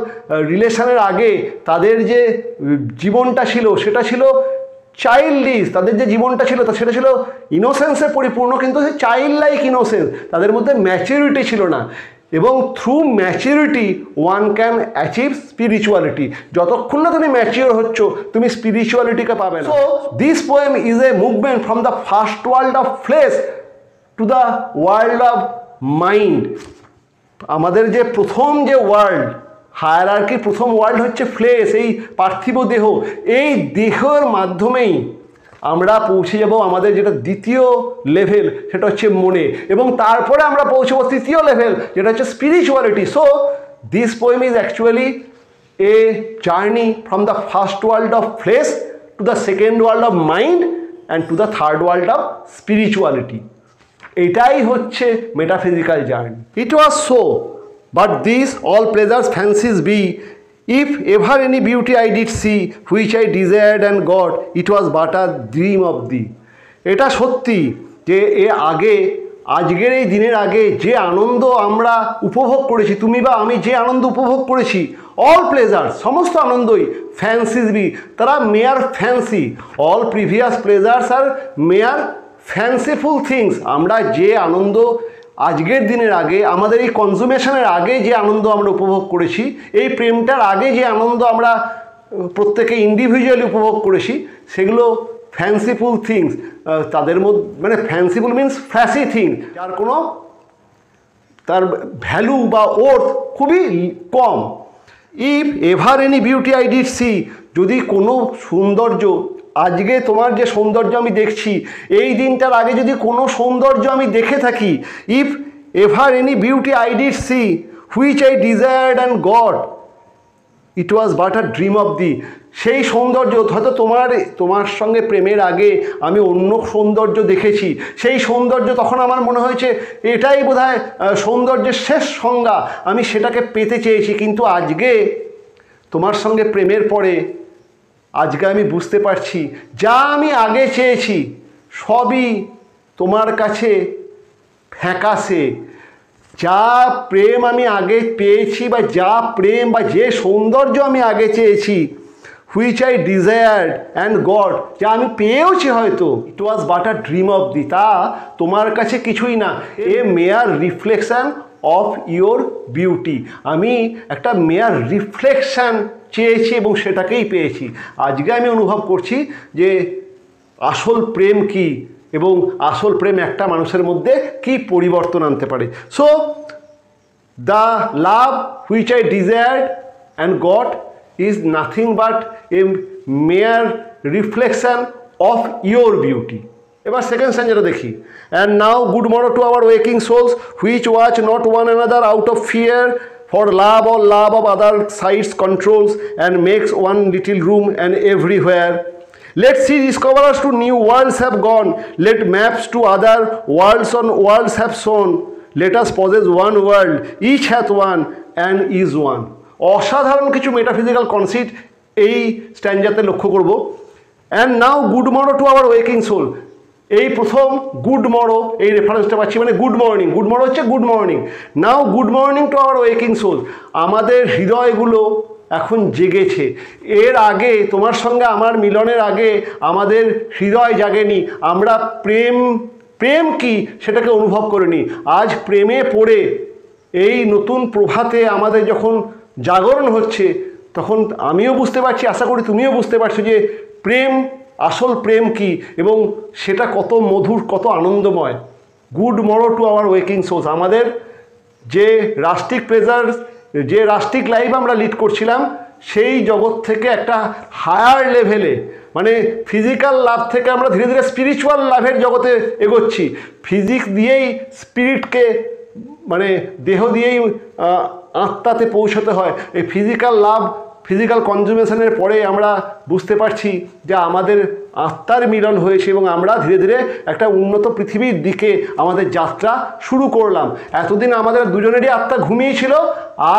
রিলেশনের আগে তাদের যে জীবনটা ছিল সেটা ছিল চাইল্ডিশ, তাদের যে জীবনটা ছিল সেটা ছিল ইনোসেন্সে পরিপূর্ণ, কিন্তু সেই চাইল্ড লাইক ইনোসেন্স, তাদের মধ্যে ম্যাচুরিটি ছিল না। এবং through maturity one can achieve spirituality. যতক্ষণ না তুমি ম্যাচিওর হচ্ছ তুমি স্পিরিচুয়ালিটিকে পাবে না। So this poem is a movement from the first world of flesh to the world of mind. আমাদের যে প্রথম যে ওয়ার্ল্ড, হায়ারার্কির প্রথম ওয়ার্ল্ড হচ্ছে ফ্লেশ, এই পার্থিব দেহ। এই দেহের মাধ্যমেই আমরা পৌঁছে যাব আমাদের যেটা দ্বিতীয় লেভেল, সেটা হচ্ছে মনে, এবং তারপরে আমরা পৌঁছবো তৃতীয় লেভেল, যেটা হচ্ছে spirituality. So this poem is actually a journey from the first world of flesh to the second world of mind and to the third world of spirituality. এটাই হচ্ছে metaphysical journey. It was so, but this all pleasures fancies be, if ever any beauty I did see, which I desired and got, it was but a dream of thee. এটা সত্যি যে আগে, আজকের এই দিনের আগে যে আনন্দ আমরা উপভোগ করেছি, তুমি বা আমি যে আনন্দ উপভোগ করেছি, অল প্লেজার, সমস্ত আনন্দই, ফ্যান্সিজ বি, তারা মেয়ার ফ্যান্সি। অল প্রিভিয়াস প্লেজার্স আর মেয়ার ফ্যান্সিফুল থিংস। আমরা যে আনন্দ আজকের দিনের আগে, আমাদের এই কনজুমেশনের আগে যে আনন্দ আমরা উপভোগ করেছি, এই প্রেমটার আগে যে আনন্দ আমরা প্রত্যেকে ইন্ডিভিজুয়ালি উপভোগ করেছি, সেগুলো ফ্যান্সিফুল থিংস। তাদের মধ্যে মানে ফ্যান্সিফুল মিনস ফ্ল্যাশি থিং, যার কোনো তার ভ্যালু বা ওর্থ খুবই কম। If ever any beauty I did see, যদি কোনো সৌন্দর্য, আজকে তোমার যে সৌন্দর্য আমি দেখছি, এই দিনটার আগে যদি কোনো সৌন্দর্য আমি দেখে থাকি, if ever any beauty I did see, which I desired and got, it was but a dream of thee. সেই সৌন্দর্য হয়তো তোমার সঙ্গে প্রেমের আগে আমি অন্য সৌন্দর্য দেখেছি, সেই সৌন্দর্য তখন আমার মনে হয়েছে এটাই বোধহয় সৌন্দর্যের শেষ সংজ্ঞা, আমি সেটাকে পেতে চেয়েছি। কিন্তু আজকে তোমার সঙ্গে প্রেমের পরে আজকে আমি বুঝতে পারছি যা আমি আগে চেয়েছি সবই তোমার কাছে ফ্যাকাশে। যা প্রেম আমি আগে পেয়েছি, বা যা প্রেম বা যে সৌন্দর্য আমি আগে চেয়েছি, which I desired and got, যা আমি পেয়েওছি হয়তো, it was but a dream of thee, তা তোমার কাছে কিছুই না, a mere reflection of your beauty. আমি একটা মেয়ার রিফ্লেকশান চেয়েছি এবং সেটাকেই পেয়েছি। আজকে আমি অনুভব করছি যে আসল প্রেম কি, এবং আসল প্রেম একটা মানুষের মধ্যে কি পরিবর্তন আনতে পারে। So the love which I desired and got is nothing but a mere reflection of your beauty. এবার সেকেন্ড স্ট্যাঞ্জাটা দেখি। And now good morning to our waking souls which watch not one another out of fear for love or love of other sides controls and makes one little room and everywhere. Let sea discoverers to new worlds have gone, let maps to other worlds on worlds have shown, let us possess one world, each hath one and is one. অসাধারণ কিছু metaphysical concept এই স্ট্যাঞ্জাতে লক্ষ্য করব। And now good morning to our waking soul, এই প্রথম good morning এই রেফারেন্সটা পাচ্ছি, মানে গুড মর্নিং, গুড মর্নিং হচ্ছে good morning. Now good morning to our waking soul, আমাদের হৃদয়গুলো এখন জেগেছে। এর আগে তোমার সঙ্গে আমার মিলনের আগে আমাদের হৃদয় জাগেনি, আমরা প্রেম কি সেটাকে অনুভব করিনি। আজ প্রেমে পড়ে এই নতুন প্রভাতে আমাদের যখন জাগরণ হচ্ছে, তখন আমিও বুঝতে পারছি, আশা করি তুমিও বুঝতে পারছো যে প্রেম, আসল প্রেম কি এবং সেটা কত মধুর, কত আনন্দময়। Good morning to our waking souls, আমাদের যে রাষ্ট্রিক প্লেজার, যে রাষ্ট্রিক লাইফ আমরা লিড করছিলাম, সেই জগৎ থেকে একটা হায়ার লেভেলে, মানে ফিজিক্যাল লাভ থেকে আমরা ধীরে ধীরে স্পিরিচুয়াল লাভের জগতে এগোচ্ছি। ফিজিক্স দিয়েই স্পিরিটকে, মানে দেহ দিয়েই আত্মাতে পৌঁছতে হয়। এই ফিজিক্যাল লাভ, ফিজিক্যাল কনজুমেশনের পরে আমরা বুঝতে পারছি যে আমাদের আত্মার মিলন হয়েছে এবং আমরা ধীরে ধীরে একটা উন্নত পৃথিবীর দিকে আমাদের যাত্রা শুরু করলাম। এতদিন আমাদের দুজনেরই আত্মা ঘুমিয়েছিল,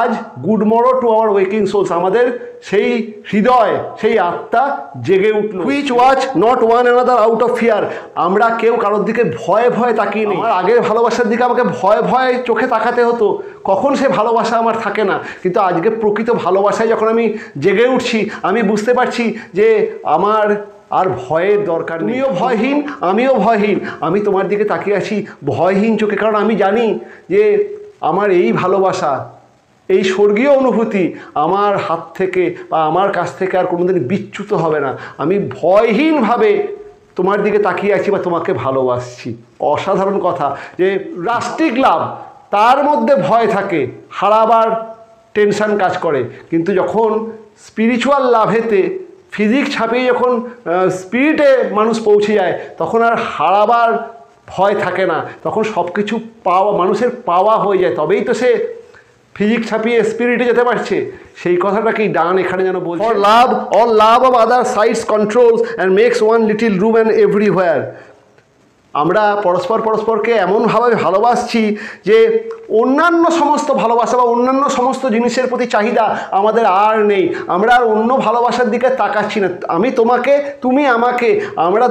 আজ good morning to our waking souls, আমাদের সেই হৃদয়, সেই আত্মা জেগে উঠল। Which watch not one another out of fear, আমরা কেউ কারোর দিকে ভয়ে ভয়ে তাকিয়ে নেই। আমার আগের ভালোবাসার দিকে আমাকে ভয়ে ভয়ে চোখে তাকাতে হতো, কখন সে ভালোবাসা আমার থাকে না। কিন্তু আজকে প্রকৃত ভালোবাসায় যখন আমি জেগে উঠছি, আমি বুঝতে পারছি যে আমার আর ভয়ের দরকার নেই। তুমিও ভয়হীন, আমিও ভয়হীন, আমি তোমার দিকে তাকিয়ে আছি ভয়হীন চোখে, কারণ আমি জানি যে আমার এই ভালোবাসা, এই স্বর্গীয় অনুভূতি আমার হাত থেকে বা আমার কাছ থেকে আর কোনোদিন বিচ্যুত হবে না। আমি ভয়হীনভাবে তোমার দিকে তাকিয়ে আছি বা তোমাকে ভালোবাসছি। অসাধারণ কথা যে রাষ্ট্রিক লাভ, তার মধ্যে ভয় থাকে, হারাবার টেনশন কাজ করে, কিন্তু যখন স্পিরিচুয়াল লাভেতে ফিজিক্স ছাপিয়ে যখন স্পিরিটে মানুষ পৌঁছে যায়, তখন আর হারাবার ভয় থাকে না, তখন সব কিছু পাওয়া, মানুষের পাওয়া হয়ে যায়, তবেই তো সে ফিজিক্স ছাপিয়ে স্পিরিটে যেতে পারছে। সেই কথাটাকেই ডান এখানে যেন বলছে। For love all love of other sights controls and makes one little room and everywhere, আমরা পরস্পরকে এমনভাবে ভালোবাসছি যে অন্যান্য সমস্ত ভালোবাসা বা অন্যান্য সমস্ত জিনিসের প্রতি চাহিদা আমাদের আর নেই। আমরা আর অন্য ভালোবাসার দিকে তাকাচ্ছি না। আমি তোমাকে, তুমি আমাকে, আমরা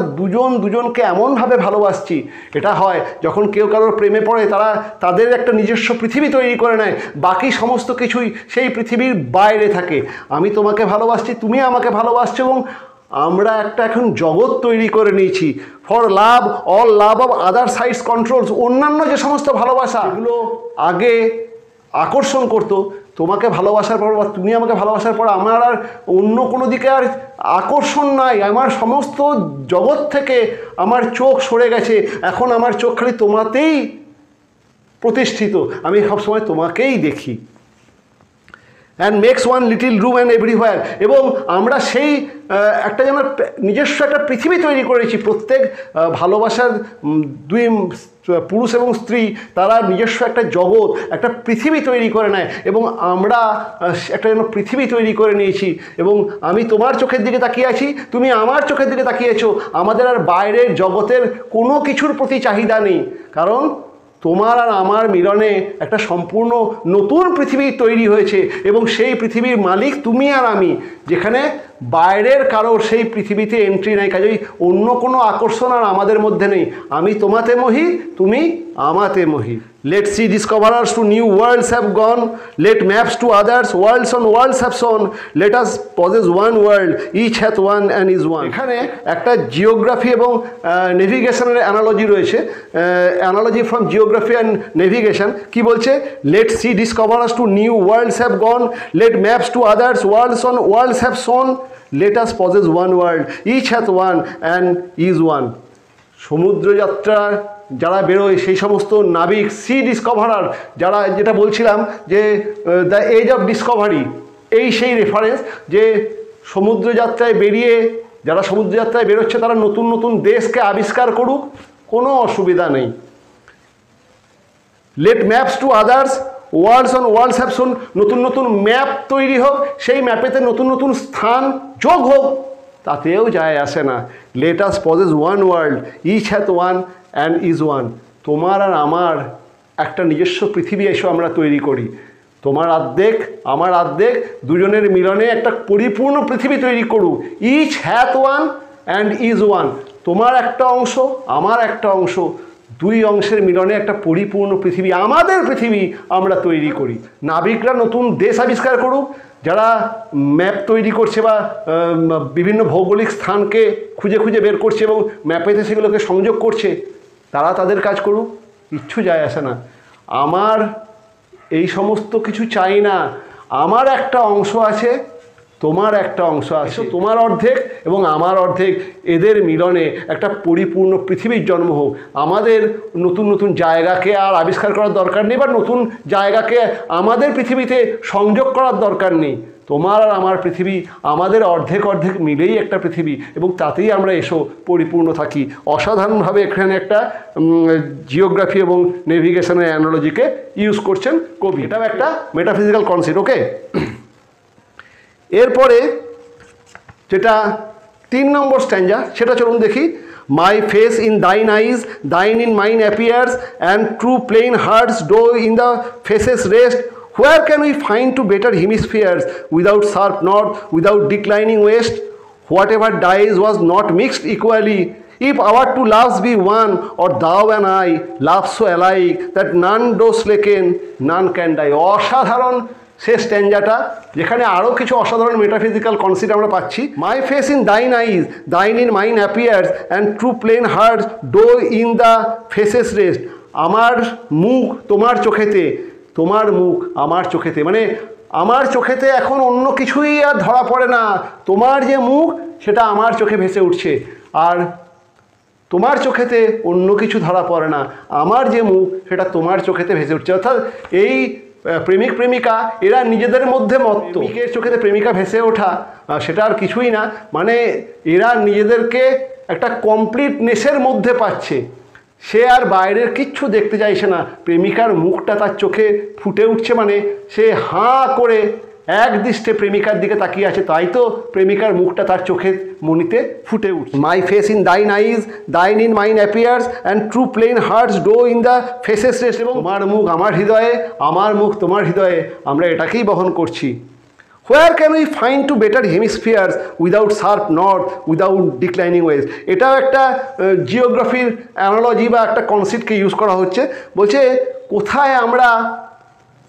দুজনকে এমনভাবে ভালোবাসছি। এটা হয় যখন কেউ কারোর প্রেমে পড়ে, তারা তাদের একটা নিজস্ব পৃথিবী তৈরি করে নেয়, বাকি সমস্ত কিছুই সেই পৃথিবীর বাইরে থাকে। আমি তোমাকে ভালোবাসছি, তুমি আমাকে ভালোবাসছো, এবং আমরা একটা এখন জগৎ তৈরি করে নিয়েছি। For love all love of other sights controls, অন্যান্য যে সমস্ত ভালোবাসা এগুলো আগে আকর্ষণ করতো, তোমাকে ভালোবাসার পর বা তুমি আমাকে ভালোবাসার পর আমার আর অন্য কোনো দিকে আর আকর্ষণ নাই। আমার সমস্ত জগৎ থেকে আমার চোখ সরে গেছে, এখন আমার চোখ খালি তোমাতেই প্রতিষ্ঠিত, আমি সবসময় তোমাকেই দেখি। And makes one little room and everywhere, এবং আমরা সেই একটা যেন নিজস্ব একটা পৃথিবী তৈরি করেছি। প্রত্যেক ভালোবাসার দুই পুরুষ এবং স্ত্রী, তারা নিজস্ব একটা জগৎ, একটা পৃথিবী তৈরি করে নেয়, এবং আমরা একটা যেন পৃথিবী তৈরি করে নিয়েছি। এবং আমি তোমার চোখের দিকে তাকিয়ে আছি, তুমি আমার চোখের দিকে তাকিয়েছো, আমাদের আর বাইরের জগতের কোনো কিছুর প্রতি চাহিদা নেই, কারণ তোমার আর আমার মিলনে একটা সম্পূর্ণ নতুন পৃথিবী তৈরি হয়েছে, এবং সেই পৃথিবীর মালিক তুমি আর আমি, যেখানে বাইরের কারোর সেই পৃথিবীতে এন্ট্রি নাই। কাজেই অন্য কোনো আকর্ষণ আর আমাদের মধ্যে নেই। আমি তোমাতে মোহি, তুমি আমাতে মোহি। Let sea discoverers to new worlds have gone, let maps to others worlds on worlds have shown, let us possess one world, each hath one and is one. এখানে একটা জিওগ্রাফি এবং নেভিগেশনের অ্যানালজি রয়েছে, analogy from geography and navigation. কি বলছে? Let sea discoverers to new worlds have gone, let maps to others worlds on worlds have shown, let us possess one world, each hath one and is one. সমুদ্রযাত্রা যারা বেরোয়, সেই সমস্ত নাবিক, C ডিসকভারার যারা, যেটা বলছিলাম যে দ্য এজ অফ ডিসকভারি, এই সেই রেফারেন্স যে সমুদ্রযাত্রায় বেরিয়ে যারা সমুদ্রযাত্রায় বেরোচ্ছে তারা নতুন নতুন দেশকে আবিষ্কার করুক, কোনো অসুবিধা নেই। Let maps to others, worlds on worlds have shown, নতুন নতুন ম্যাপ তৈরি হোক, সেই ম্যাপেতে নতুন নতুন স্থান যোগ হোক, তাতেও যায় আসে না। Let us possess one world, each hath one and is one. তোমার আর আমার একটা নিজস্ব পৃথিবী এসো আমরা তৈরি করি। তোমার অর্ধেক আমার অর্ধেক, দুজনের মিলনে একটা পরিপূর্ণ পৃথিবী তৈরি করুক। Each hath one and is one, তোমার একটা অংশ আমার একটা অংশ, দুই অংশের মিলনে একটা পরিপূর্ণ পৃথিবী, আমাদের পৃথিবী আমরা তৈরি করি। নাবিকরা নতুন দেশ আবিষ্কার করুক, যারা ম্যাপ তৈরি করছে বা বিভিন্ন ভৌগোলিক স্থানকে খুঁজে খুঁজে বের করছে এবং ম্যাপেতে সেগুলোকে সংযোগ করছে, তারা তাদের কাজ করুক, কিচ্ছু যায় আসে না। আমার এই সমস্ত কিছু চাই না। আমার একটা অংশ আছে, তোমার একটা অংশ আছে, তোমার অর্ধেক এবং আমার অর্ধেক, এদের মিলনে একটা পরিপূর্ণ পৃথিবীর জন্ম হোক। আমাদের নতুন নতুন জায়গাকে আর আবিষ্কার করার দরকার নেই, বা নতুন জায়গাকে আমাদের পৃথিবীতে সংযোগ করার দরকার নেই। তোমার আর আমার পৃথিবী, আমাদের অর্ধেক অর্ধেক মিলেই একটা পৃথিবী, এবং তাতেই আমরা এসো পরিপূর্ণ থাকি। অসাধারণভাবে এখানে একটা জিওগ্রাফি এবং নেভিগেশনের অ্যানালজিকে ইউজ করছেন কবি। এটাও একটা মেটাফিজিক্যাল কনসেপ্ট। ওকে, এরপরে যেটা 3 নম্বর স্ট্যাঞ্জা, সেটা চলুন দেখি। My face in thine eyes, thine in mine appears, and true plain hearts do in the faces rest. Where can we find two better hemispheres, without sharp north, without declining west? Whatever dies was not mixed equally. If our two loves be one, or thou and I love so alike, that none do slacken, none can die. অসাধারণ শেষ স্ট্যাঞ্জাটা, যেখানে আরও কিছু অসাধারণ metaphysical concept আমরা পাচ্ছি। My face in thine eyes, thine in mine appears, and true plain hearts do in the faces rest. আমার মুখ তোমার চোখেতে, তোমার মুখ আমার চোখেতে, মানে আমার চোখেতে এখন অন্য কিছুই আর ধরা পড়ে না। তোমার যে মুখ সেটা আমার চোখে ভেসে উঠছে, আর তোমার চোখেতে অন্য কিছু ধরা পড়ে না। আমার যে মুখ সেটা তোমার চোখেতে ভেসে উঠছে। অর্থাৎ এই প্রেমিক প্রেমিকা এরা নিজেদের মধ্যে মত্ত। প্রেমিকের চোখেতে প্রেমিকা ভেসে ওঠা সেটা আর কিছুই না, মানে এরা নিজেদেরকে একটা কমপ্লিটনেসের মধ্যে পাচ্ছে। সে আর বাইরের কিচ্ছু দেখতে চাইছে না, প্রেমিকার মুখটা তার চোখে ফুটে উঠছে, মানে সে হাঁ করে এক দৃষ্টে প্রেমিকার দিকে তাকিয়ে আছে, তাই তো প্রেমিকার মুখটা তার চোখের মনিতে ফুটে উঠছে। My face in thine eyes, thine in mine appears, and true plain hearts do in the faces rest. এবং তোমার মুখ আমার হৃদয়ে, আমার মুখ তোমার হৃদয়ে, আমরা এটাকেই বহন করছি। Where can we find two better hemispheres, without sharp north, without declining west? এটাও একটা জিওগ্রাফির অ্যানালজি বা একটা কনসেপ্টকে ইউজ করা হচ্ছে। বলছে কোথায় আমরা,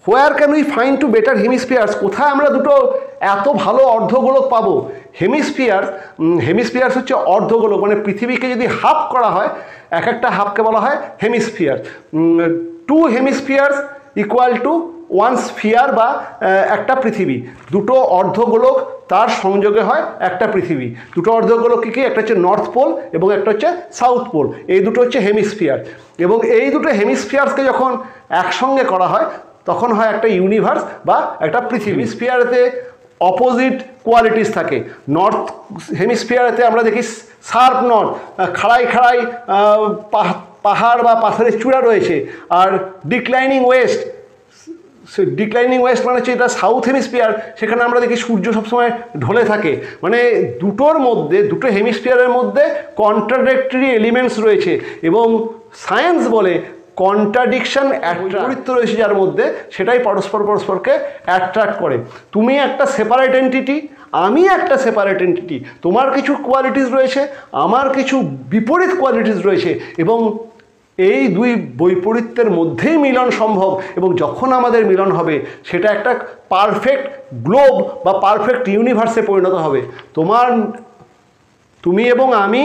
where can we find two better hemispheres, কোথায় আমরা দুটো এত ভালো অর্ধগোলক পাবো। হেমিস্ফিয়ার্স হচ্ছে অর্ধগোলক, মানে পৃথিবীকে যদি হাফ করা হয়, এক একটা হাফকে বলা হয় হেমিস্ফিয়ার। 2 হেমিস্ফিয়ার্স ইকুয়াল টু 1 স্ফিয়ার বা একটা পৃথিবী। দুটো অর্ধগোলক তার সংযোগে হয় একটা পৃথিবী। দুটো অর্ধগোলক কী, একটা হচ্ছে নর্থ পোল এবং একটা হচ্ছে সাউথ পোল, এই দুটো হচ্ছে হেমিস্ফিয়ার। এবং এই দুটো হেমিস্ফিয়ার্সকে যখন একসঙ্গে করা হয় তখন হয় একটা ইউনিভার্স বা একটা পৃথিবী। হেমিস্ফিয়ারেতে অপোজিট কোয়ালিটিস থাকে। নর্থ হেমিস্ফিয়ারেতে আমরা দেখি শার্প নর্থ, খাড়াই খাড়াই পাহাড় বা পাথরের চূড়া রয়েছে। আর ডিক্লাইনিং ওয়েস্ট, ডিক্লাইনিং ওয়েস্ট মানে হচ্ছে এটা সাউথ হেমিস্ফিয়ার, সেখানে আমরা দেখি সূর্য সবসময় ঢলে থাকে। মানে দুটোর মধ্যে, দুটো হেমিস্ফিয়ারের মধ্যে কন্ট্রাডিক্টরি এলিমেন্টস রয়েছে, এবং সায়েন্স বলে কন্ট্রাডিকশন অ্যাট্রাক্ট রয়েছে যার মধ্যে, সেটাই পরস্পরকে অ্যাট্রাক্ট করে। তুমি একটা সেপারেট এন্টিটি, আমি একটা সেপারেট এন্টিটি, তোমার কিছু কোয়ালিটিস রয়েছে, আমার কিছু বিপরীত কোয়ালিটিস রয়েছে, এবং এই দুই বৈপরীত্যের মধ্যেই মিলন সম্ভব। এবং যখন আমাদের মিলন হবে সেটা একটা পারফেক্ট গ্লোব বা পারফেক্ট ইউনিভার্সে পরিণত হবে। তুমি এবং আমি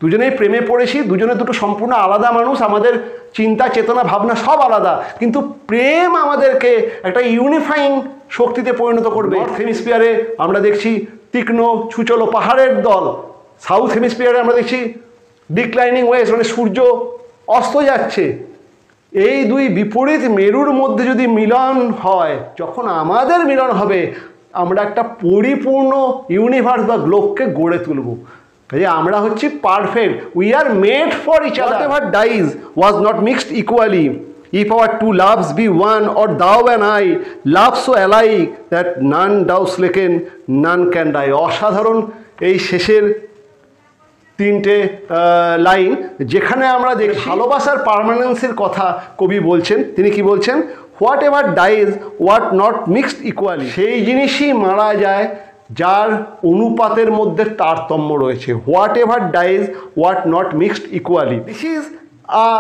দুজনেই প্রেমে পড়েছি, দুজনে দুটো সম্পূর্ণ আলাদা মানুষ, আমাদের চিন্তা চেতনা ভাবনা সব আলাদা, কিন্তু প্রেম আমাদেরকে একটা ইউনিফাইং শক্তিতে পরিণত করবে। নর্থ হেমিস্ফিয়ারে আমরা দেখছি তীক্ষ্ণ ছুচলো পাহাড়ের দল, সাউথ হেমিস্ফিয়ারে আমরা দেখছি ডিক্লাইনিং ওয়েস্ট, মানে সূর্য অস্ত যাচ্ছে। এই দুই বিপরীত মেরুর মধ্যে যদি মিলন হয়, যখন আমাদের মিলন হবে আমরা একটা পরিপূর্ণ ইউনিভার্স বা গ্লোবকে গড়ে তুলব। যে আমরা হচ্ছি perfect, we are made for each other. Whatever dies was not mixed equally, if our two loves be one, or thou and I love so alike that none thou slacken, none can die। অসাধারণ এই শেষের তিনটে line, যেখানে আমরা দেখি ভালোবাসার পার্মানেন্সের কথা কবি বলছেন। তিনি কি বলছেন? What ever dies what not mixed equally, সেই জিনিসই মারা যায় যার অনুপাতের মধ্যে তারতম্য রয়েছে। What ever dies what not mixed equally, this is a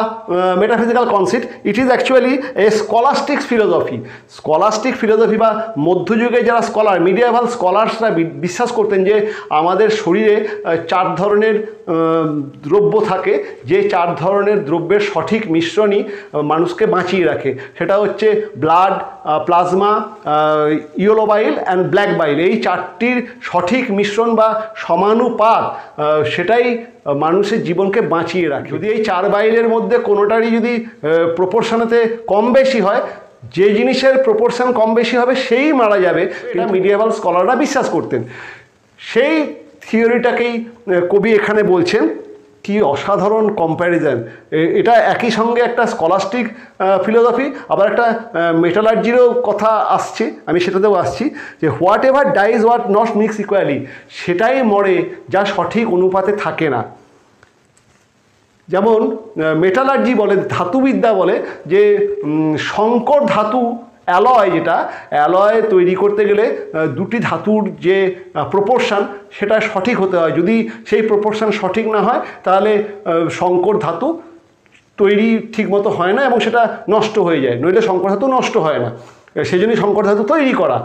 metaphysical concept. It is actually a scholastic philosophy. Scholastic philosophy বা মধ্যযুগে যারা স্কলার, মিডিয়াভাল স্কলার্সরা বিশ্বাস করতেন যে আমাদের শরীরে 4 ধরনের দ্রব্য থাকে, যে 4 ধরনের দ্রব্যের সঠিক মিশ্রণই মানুষকে বাঁচিয়ে রাখে। সেটা হচ্ছে blood, plasma, yellow bile and black bile. এই 4টির সঠিক মিশ্রণ বা সমানুপাত সেটাই মানুষের জীবনকে বাঁচিয়ে রাখে। যদি এই 4 বাইলের মধ্যে কোনোটারই যদি প্রপোর্শনেতে কম বেশি হয়, যে জিনিসের প্রপোর্শন কম বেশি হবে সেই মারা যাবে, এটা মিডিয়াভাল স্কলাররা বিশ্বাস করতেন। সেই থিওরিটাকেই কবি এখানে বলছেন। কি অসাধারণ কম্প্যারিজন! এটা একই সঙ্গে একটা স্কলাস্টিক ফিলোসফি, আবার একটা মেটালার্জিরও কথা আসছে, আমি সেটাতেও আসছি, যে what ever dies what not mix equally, সেটাই মরে যা সঠিক অনুপাতে থাকে না। যেমন মেটালার্জি বলে, ধাতুবিদ্যা বলে যে সংকর ধাতু অ্যালয়, যেটা অ্যালয় তৈরি করতে গেলে 2টি ধাতুর যে প্রপোর্শন সেটা সঠিক হতে হয়। যদি সেই প্রপোর্শন সঠিক না হয় তাহলে সংকর ধাতু তৈরি ঠিকমতো হয় না এবং সেটা নষ্ট হয়ে যায়, নইলে সংকর ধাতু নষ্ট হয় না। সেই জন্যই সংকর ধাতু তৈরি করা।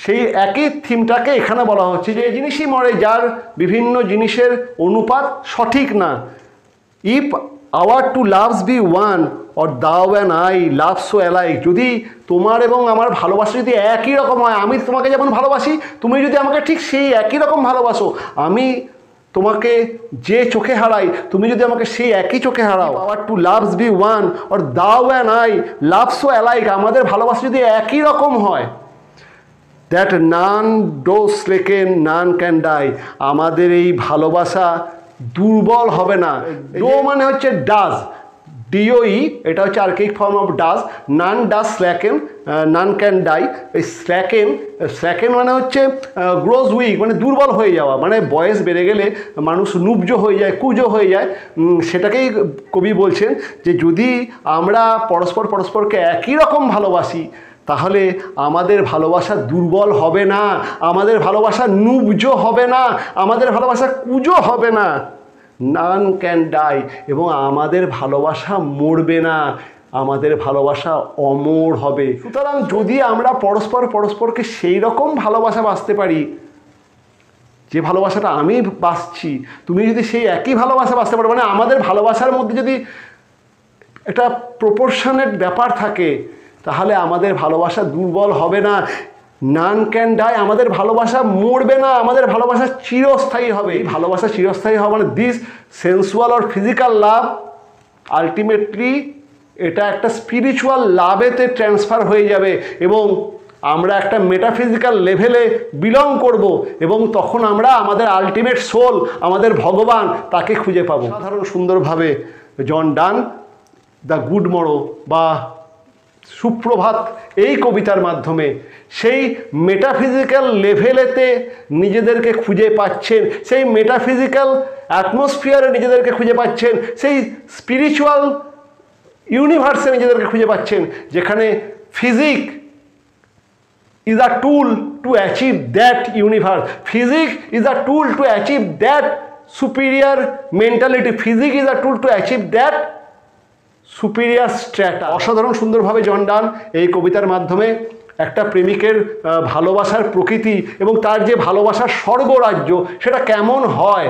সেই একই থিমটাকে এখানে বলা হচ্ছে যে এই জিনিসই মরে যার বিভিন্ন জিনিসের অনুপাত সঠিক না। If our two loves be one, or thou and I love so alike, যদি তোমার এবং আমার ভালোবাসা যদি একই রকম হয়, আমি তোমাকে যেমন ভালোবাসি, তুমি যদি আমাকে ঠিক সেই একই রকম ভালোবাসো, আমি তোমাকে যে চোখে হারাই, তুমি যদি আমাকে সেই একই চোখে হারাও, our two loves be one, or thou and I love so alike, আমাদের ভালোবাসা যদি একই রকম হয়, that none does slacken, none can die, আমাদের এই ভালোবাসা দুর্বল হবে না। ডো মানে হচ্ছে ডাজ, ডিওই, এটা হচ্ছে archaic form of does. None does slacken, none can die. এই স্ল্যাকেন মানে হচ্ছে গ্রোজ উইক, মানে দুর্বল হয়ে যাওয়া, মানে বয়স বেড়ে গেলে মানুষ নুব্জ হয়ে যায়, কুজো হয়ে যায়। সেটাকেই কবি বলছেন যে যদি আমরা পরস্পরকে একই রকম ভালোবাসি, তাহলে আমাদের ভালোবাসা দুর্বল হবে না, আমাদের ভালোবাসা নুব্জ হবে না, আমাদের ভালোবাসা কুজো হবে না। নান ক্যান ডাই, এবং আমাদের ভালোবাসা মরবে না, আমাদের ভালোবাসা অমর হবে। সুতরাং যদি আমরা পরস্পরকে সেই রকম ভালোবাসা বাসতে পারি, যে ভালোবাসাটা আমি বাসছি, তুমি যদি সেই একই ভালোবাসা বাসতে পারো, মানে আমাদের ভালোবাসার মধ্যে যদি একটা প্রপোর্শনের ব্যাপার থাকে, তাহলে আমাদের ভালোবাসা দুর্বল হবে না। নান ক্যান ডাই, আমাদের ভালোবাসা মরবে না, আমাদের ভালোবাসা চিরস্থায়ী হবে। এই ভালোবাসা চিরস্থায়ী হবে মানে this sensual or physical love ultimately এটা একটা স্পিরিচুয়াল লাভেতে ট্রান্সফার হয়ে যাবে, এবং আমরা একটা মেটাফিজিক্যাল লেভেলে বিলং করব, এবং তখন আমরা আমাদের আলটিমেট সোল, আমাদের ভগবান, তাকে খুঁজে পাবো। সাধারণ সুন্দরভাবে জন ডান দ্য গুড মরো বা সুপ্রভাত এই কবিতার মাধ্যমে সেই মেটাফিজিক্যাল লেভেলেতে নিজেদেরকে খুঁজে পাচ্ছেন, সেই মেটাফিজিক্যাল অ্যাটমসফিয়ারে নিজেদেরকে খুঁজে পাচ্ছেন, সেই স্পিরিচুয়াল ইউনিভার্সে নিজেদেরকে খুঁজে পাচ্ছেন, যেখানে physique is a tool to achieve that universe. Physics is a tool to achieve that superior mentality. Physics is a tool to achieve that superior strata. অসাধারণ সুন্দরভাবে জন ডান এই কবিতার মাধ্যমে একটা প্রেমিকের ভালোবাসার প্রকৃতি এবং তার যে ভালোবাসার স্বর্গরাজ্য সেটা কেমন হয়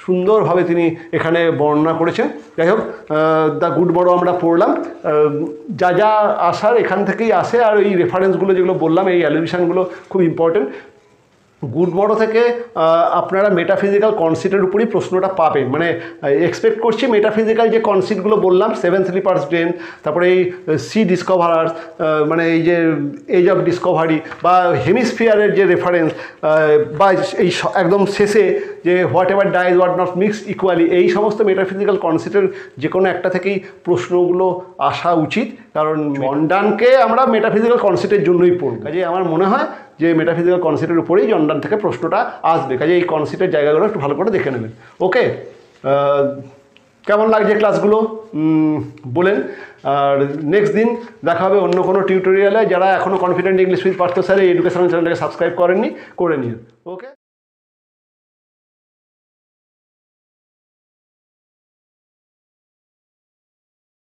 সুন্দরভাবে তিনি এখানে বর্ণনা করেছেন। যাই হোক, দ্য গুড মরো আমরা পড়লাম, যা যা আসার এখান থেকেই আসে, আর এই রেফারেন্সগুলো যেগুলো বললাম, এই অ্যালিউশনগুলো খুব ইম্পর্টেন্ট। গুড মর্নিং থেকে আপনারা মেটাফিজিক্যাল কনসেপ্টের উপরই প্রশ্নটা পাবেন, মানে এক্সপেক্ট করছি মেটাফিজিক্যাল যে কনসেপ্টগুলো বললাম, সেভেন স্লিপার্স ব্রেন, তারপরে এই সি ডিসকভারার্স, মানে এই যে এজ অফ ডিসকভারি বা হেমিস্ফিয়ারের যে রেফারেন্স, বা এই একদম শেষে যে what ever dies what not mix equally, এই সমস্ত মেটাফিজিক্যাল কনসেপ্টের যে কোনো একটা থেকেই প্রশ্নগুলো আসা উচিত, কারণ জন ডানকে আমরা মেটাফিজিক্যাল কনসেপ্টের জন্যই পড়ব। কাজে আমার মনে হয় যে মেটাফিজিক্যাল কনসেপ্টের উপরেই জন ডান থেকে প্রশ্নটা আসবে, কাজে এই কনসেপ্টের জায়গাগুলো একটু ভালো করে দেখে নেবেন। ওকে, কেমন লাগছে ক্লাসগুলো বলেন। আর নেক্সট দিন দেখা হবে অন্য কোনো টিউটোরিয়ালে। যারা এখনও confident English with Partha sir এই এডুকেশনাল চ্যানেলটাকে সাবস্ক্রাইব করেননি, করে নিন। ওকে।